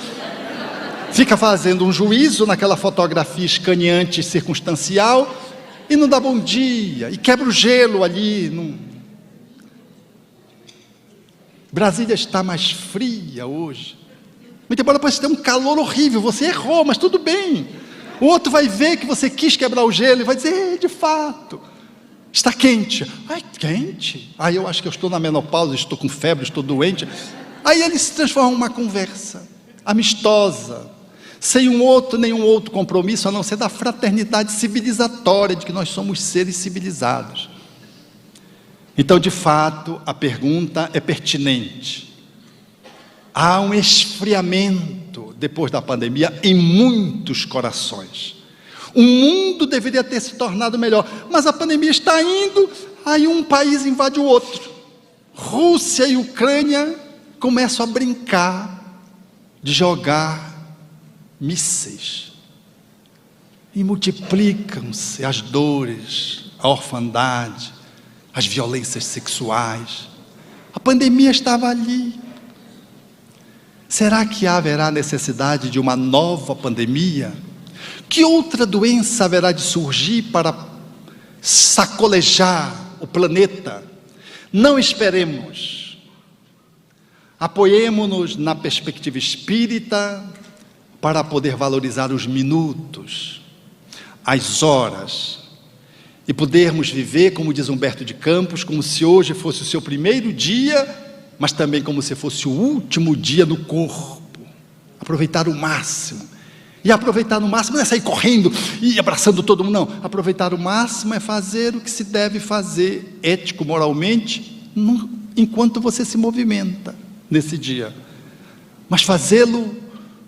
Fica fazendo um juízo naquela fotografia escaneante e circunstancial, e não dá bom dia, e quebra o gelo ali. Brasília está mais fria hoje. Muito embora depois tenha um calor horrível, você errou, mas tudo bem. O outro vai ver que você quis quebrar o gelo e vai dizer, de fato, está quente. Ai, quente? Aí eu acho que eu estou na menopausa, estou com febre, estou doente. Aí ele se transforma em uma conversa amistosa, sem nenhum outro compromisso, a não ser da fraternidade civilizatória, de que nós somos seres civilizados. Então, de fato, a pergunta é pertinente. Há um esfriamento, depois da pandemia, em muitos corações. O mundo deveria ter se tornado melhor, mas a pandemia está indo, aí um país invade o outro. Rússia e Ucrânia começam a brincar de jogar mísseis. E multiplicam-se as dores, a orfandade, as violências sexuais. A pandemia estava ali. Será que haverá necessidade de uma nova pandemia? Que outra doença haverá de surgir para sacolejar o planeta? Não esperemos. Apoiemo-nos na perspectiva espírita para poder valorizar os minutos, as horas, e podermos viver, como diz Humberto de Campos, como se hoje fosse o seu primeiro dia, mas também como se fosse o último dia do corpo. Aproveitar o máximo. E aproveitar no máximo não é sair correndo e abraçando todo mundo, não. Aproveitar o máximo é fazer o que se deve fazer, ético, moralmente, enquanto você se movimenta nesse dia. Mas fazê-lo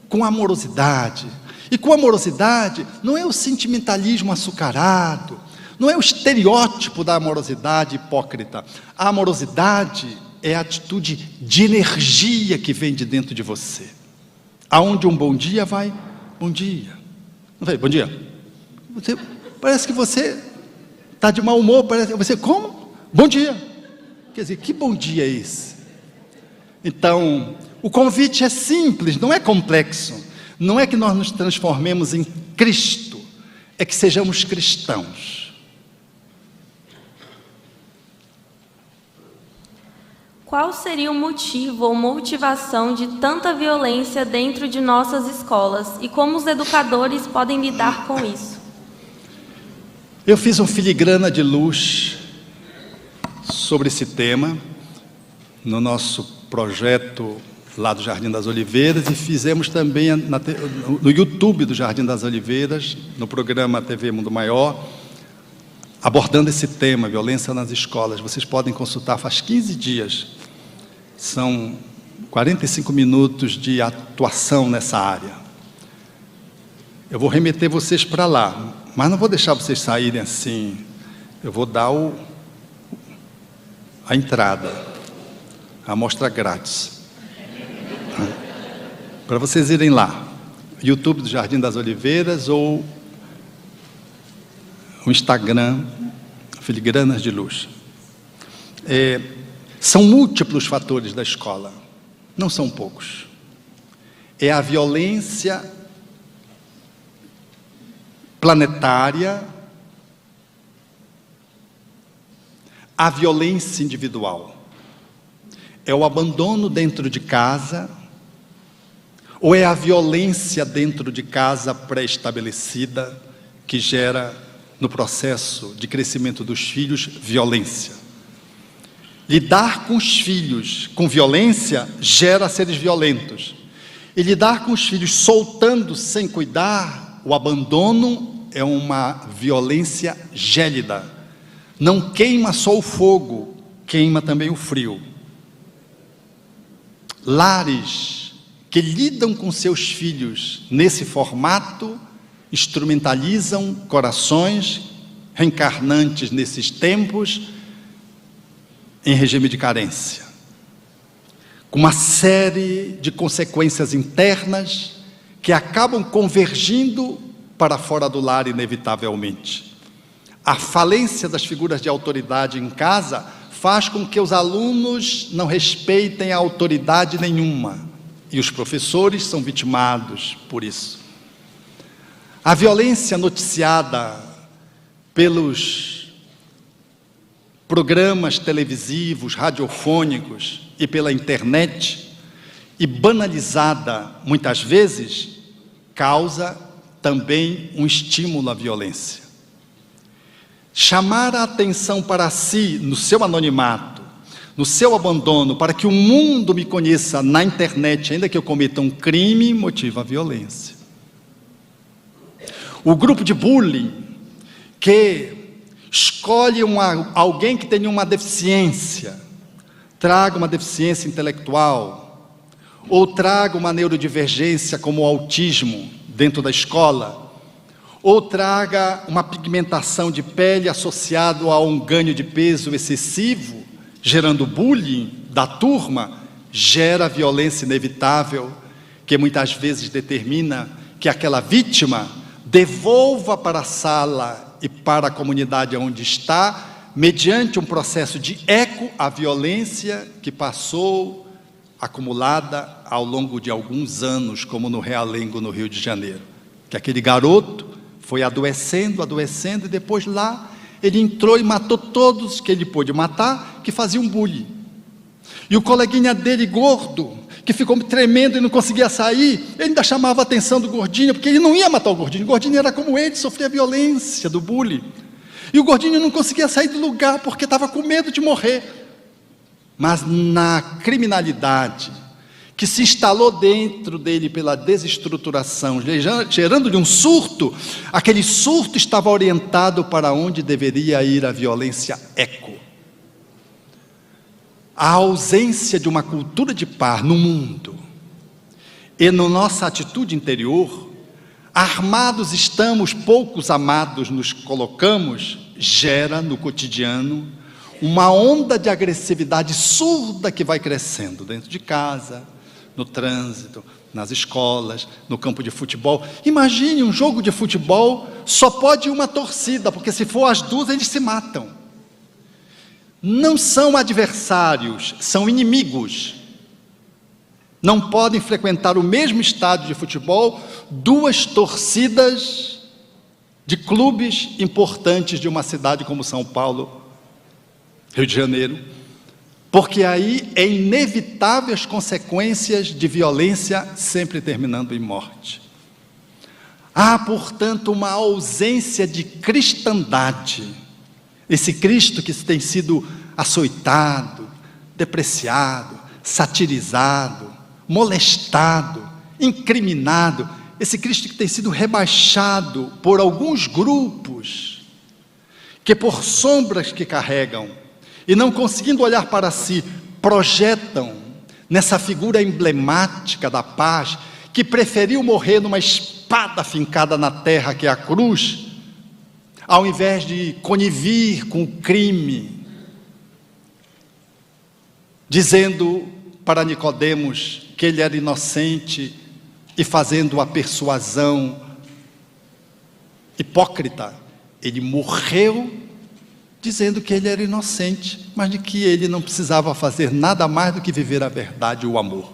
com amorosidade. E com amorosidade não é o sentimentalismo açucarado, não é o estereótipo da amorosidade hipócrita. A amorosidade é a atitude de energia que vem de dentro de você. Aonde um bom dia vai, bom dia. Não vai, bom dia. Parece que você está de mau humor, você, como? Bom dia. Quer dizer, que bom dia é esse? Então, o convite é simples, não é complexo. Não é que nós nos transformemos em Cristo, é que sejamos cristãos. Qual seria o motivo ou motivação de tanta violência dentro de nossas escolas? E como os educadores podem lidar com isso? Eu fiz um filigrana de luz sobre esse tema no nosso projeto lá do Jardim das Oliveiras, e fizemos também no YouTube do Jardim das Oliveiras, no programa TV Mundo Maior, abordando esse tema, violência nas escolas. Vocês podem consultar, faz 15 dias. São 45 minutos de atuação nessa área. Eu vou remeter vocês para lá, mas não vou deixar vocês saírem assim. Eu vou dar a entrada, a amostra grátis, para vocês irem lá. YouTube do Jardim das Oliveiras ou o Instagram, Filigranas de Luz. São múltiplos fatores da escola, não são poucos. É a violência planetária, a violência individual. É o abandono dentro de casa, ou é a violência dentro de casa pré-estabelecida que gera, no processo de crescimento dos filhos, violência. Lidar com os filhos com violência gera seres violentos. E lidar com os filhos soltando sem cuidar, o abandono é uma violência gélida. Não queima só o fogo, queima também o frio. Lares que lidam com seus filhos nesse formato instrumentalizam corações reencarnantes nesses tempos em regime de carência, com uma série de consequências internas que acabam convergindo para fora do lar, inevitavelmente. A falência das figuras de autoridade em casa faz com que os alunos não respeitem a autoridade nenhuma, e os professores são vitimados por isso. A violência noticiada pelos programas televisivos, radiofônicos e pela internet, e banalizada muitas vezes, causa também um estímulo à violência. Chamar a atenção para si, no seu anonimato, no seu abandono, para que o mundo me conheça na internet, ainda que eu cometa um crime, motiva a violência. O grupo de bullying, que escolhe alguém que tenha uma deficiência, traga uma deficiência intelectual, ou traga uma neurodivergência como o autismo dentro da escola, ou traga uma pigmentação de pele associado a um ganho de peso excessivo, gerando bullying da turma, gera violência inevitável, que muitas vezes determina que aquela vítima devolva para a sala e para a comunidade onde está, mediante um processo de eco, a violência que passou acumulada ao longo de alguns anos, como no Realengo, no Rio de Janeiro. Que aquele garoto foi adoecendo, e depois lá ele entrou e matou todos que ele pôde matar, que faziam bullying. E o coleguinha dele, gordo, que ficou tremendo e não conseguia sair, ele ainda chamava a atenção do gordinho, porque ele não ia matar o gordinho era como ele, sofria violência do bullying. E o gordinho não conseguia sair do lugar, porque estava com medo de morrer. Mas na criminalidade, que se instalou dentro dele pela desestruturação, gerando-lhe um surto, aquele surto estava orientado para onde deveria ir a violência eco. A ausência de uma cultura de paz no mundo e na nossa atitude interior, armados estamos, poucos amados nos colocamos, gera no cotidiano uma onda de agressividade surda que vai crescendo dentro de casa, no trânsito, nas escolas, no campo de futebol. Imagine um jogo de futebol, só pode uma torcida, porque se for as duas eles se matam. Não são adversários, são inimigos. Não podem frequentar o mesmo estádio de futebol duas torcidas de clubes importantes de uma cidade como São Paulo, Rio de Janeiro, porque aí é inevitável as consequências de violência sempre terminando em morte. Há, portanto, uma ausência de cristandade. Esse Cristo que tem sido açoitado, depreciado, satirizado, molestado, incriminado, esse Cristo que tem sido rebaixado por alguns grupos, que por sombras que carregam, e não conseguindo olhar para si, projetam nessa figura emblemática da paz, que preferiu morrer numa espada fincada na terra, que é a cruz, ao invés de conivir com o crime, dizendo para Nicodemos que ele era inocente e fazendo a persuasão hipócrita. Ele morreu dizendo que ele era inocente, mas de que ele não precisava fazer nada mais do que viver a verdade e o amor.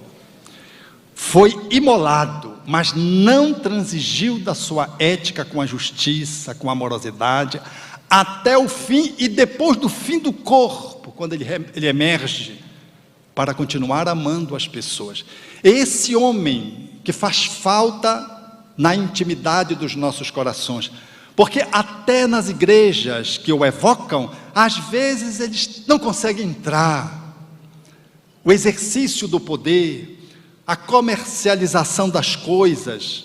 Foi imolado, mas não transigiu da sua ética com a justiça, com a amorosidade, até o fim, e depois do fim do corpo, quando ele emerge, para continuar amando as pessoas. Esse homem que faz falta na intimidade dos nossos corações, porque até nas igrejas que o evocam, às vezes eles não conseguem entrar. O exercício do poder, a comercialização das coisas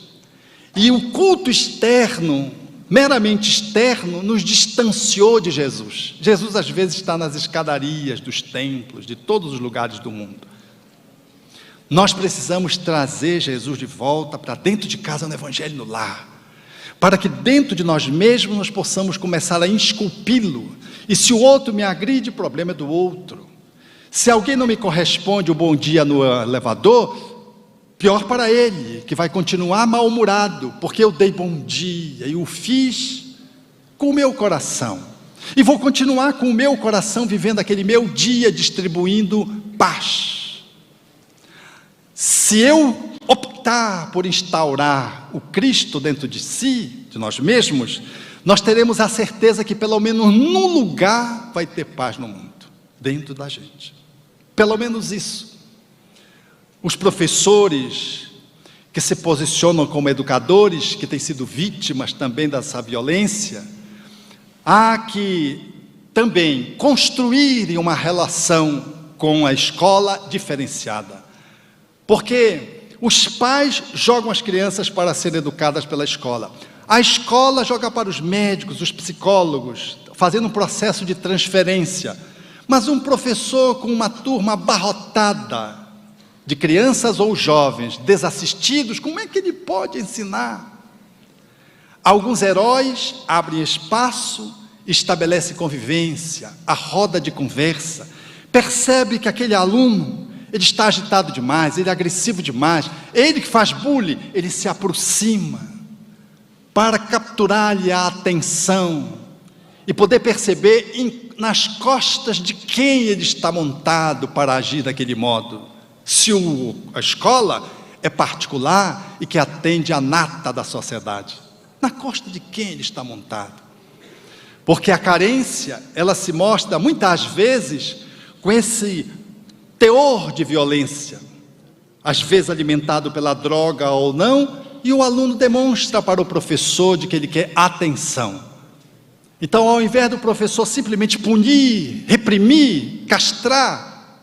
e o culto externo, meramente externo, nos distanciou de Jesus. Jesus às vezes está nas escadarias dos templos, de todos os lugares do mundo. Nós precisamos trazer Jesus de volta para dentro de casa, no Evangelho no lar, para que dentro de nós mesmos nós possamos começar a esculpi-lo. E se o outro me agride, o problema é do outro. Se alguém não me corresponde o bom dia no elevador, Pior para ele, que vai continuar mal-humorado, porque eu dei bom dia e o fiz com o meu coração. E vou continuar com o meu coração vivendo aquele meu dia distribuindo paz. Se eu optar por instaurar o Cristo dentro de si, de nós mesmos, nós teremos a certeza que pelo menos num lugar vai ter paz no mundo, dentro da gente. Pelo menos isso. Os professores que se posicionam como educadores, que têm sido vítimas também dessa violência, há que também construírem uma relação com a escola diferenciada. Porque os pais jogam as crianças para serem educadas pela escola. A escola joga para os médicos, os psicólogos, fazendo um processo de transferência. Mas um professor com uma turma abarrotada de crianças ou jovens desassistidos, como é que ele pode ensinar? Alguns heróis abrem espaço, estabelecem convivência, a roda de conversa, percebe que aquele aluno, ele está agitado demais, ele é agressivo demais, ele que faz bullying, ele se aproxima para capturar-lhe a atenção e poder perceber nas costas de quem ele está montado para agir daquele modo. Se a escola é particular e que atende à nata da sociedade, na costa de quem ele está montado? Porque a carência, ela se mostra muitas vezes com esse teor de violência, às vezes alimentado pela droga ou não, e o aluno demonstra para o professor de que ele quer atenção. Então, ao invés do professor simplesmente punir, reprimir, castrar,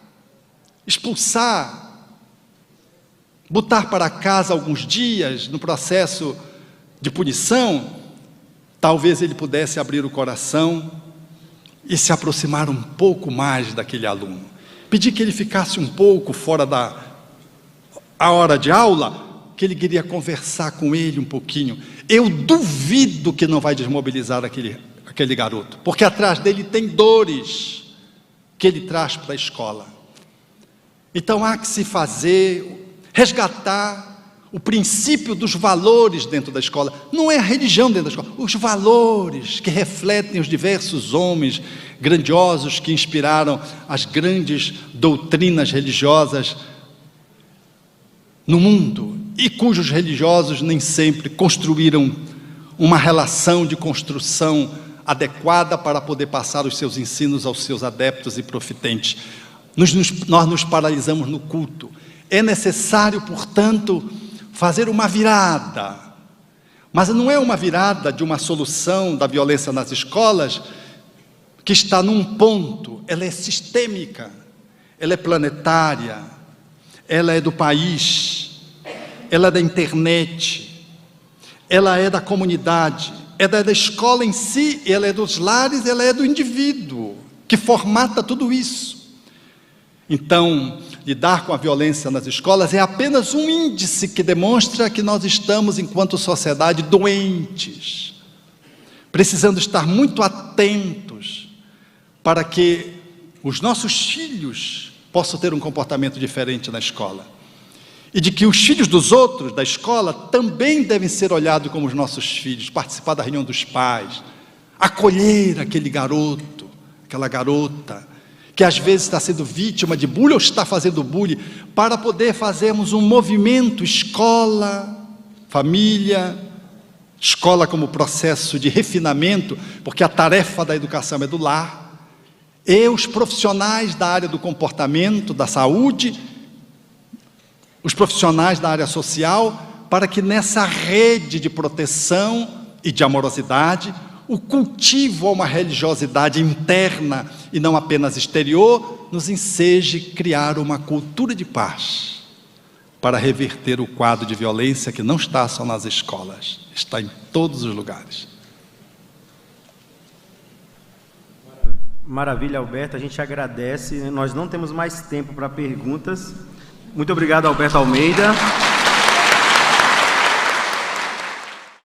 expulsar, botar para casa alguns dias no processo de punição, talvez ele pudesse abrir o coração e se aproximar um pouco mais daquele aluno. Pedir que ele ficasse um pouco fora da hora de aula, que ele queria conversar com ele um pouquinho. Eu duvido que não vai desmobilizar aquele garoto, porque atrás dele tem dores que ele traz para a escola. Então há que se resgatar o princípio dos valores dentro da escola. Não é a religião dentro da escola, os valores que refletem os diversos homens grandiosos que inspiraram as grandes doutrinas religiosas no mundo, e cujos religiosos nem sempre construíram uma relação de construção adequada para poder passar os seus ensinos aos seus adeptos e profitentes. Nós nos paralisamos no culto. É necessário, portanto, fazer uma virada. Mas não é uma virada de uma solução da violência nas escolas que está num ponto. Ela é sistêmica, ela é planetária, ela é do país, ela é da internet, ela é da comunidade, ela é da escola em si, ela é dos lares, ela é do indivíduo, que formata tudo isso. Então, lidar com a violência nas escolas é apenas um índice que demonstra que nós estamos, enquanto sociedade, doentes, precisando estar muito atentos para que os nossos filhos possam ter um comportamento diferente na escola, e de que os filhos dos outros da escola também devem ser olhados como os nossos filhos, participar da reunião dos pais, acolher aquele garoto, aquela garota, que às vezes está sendo vítima de bullying ou está fazendo bullying, para poder fazermos um movimento escola, família, escola como processo de refinamento, porque a tarefa da educação é do lar, e os profissionais da área do comportamento, da saúde, os profissionais da área social, para que nessa rede de proteção e de amorosidade, o cultivo a uma religiosidade interna e não apenas exterior, nos enseje criar uma cultura de paz, para reverter o quadro de violência que não está só nas escolas, está em todos os lugares. Maravilha, Alberto, a gente agradece. Nós não temos mais tempo para perguntas. Muito obrigado, Alberto Almeida.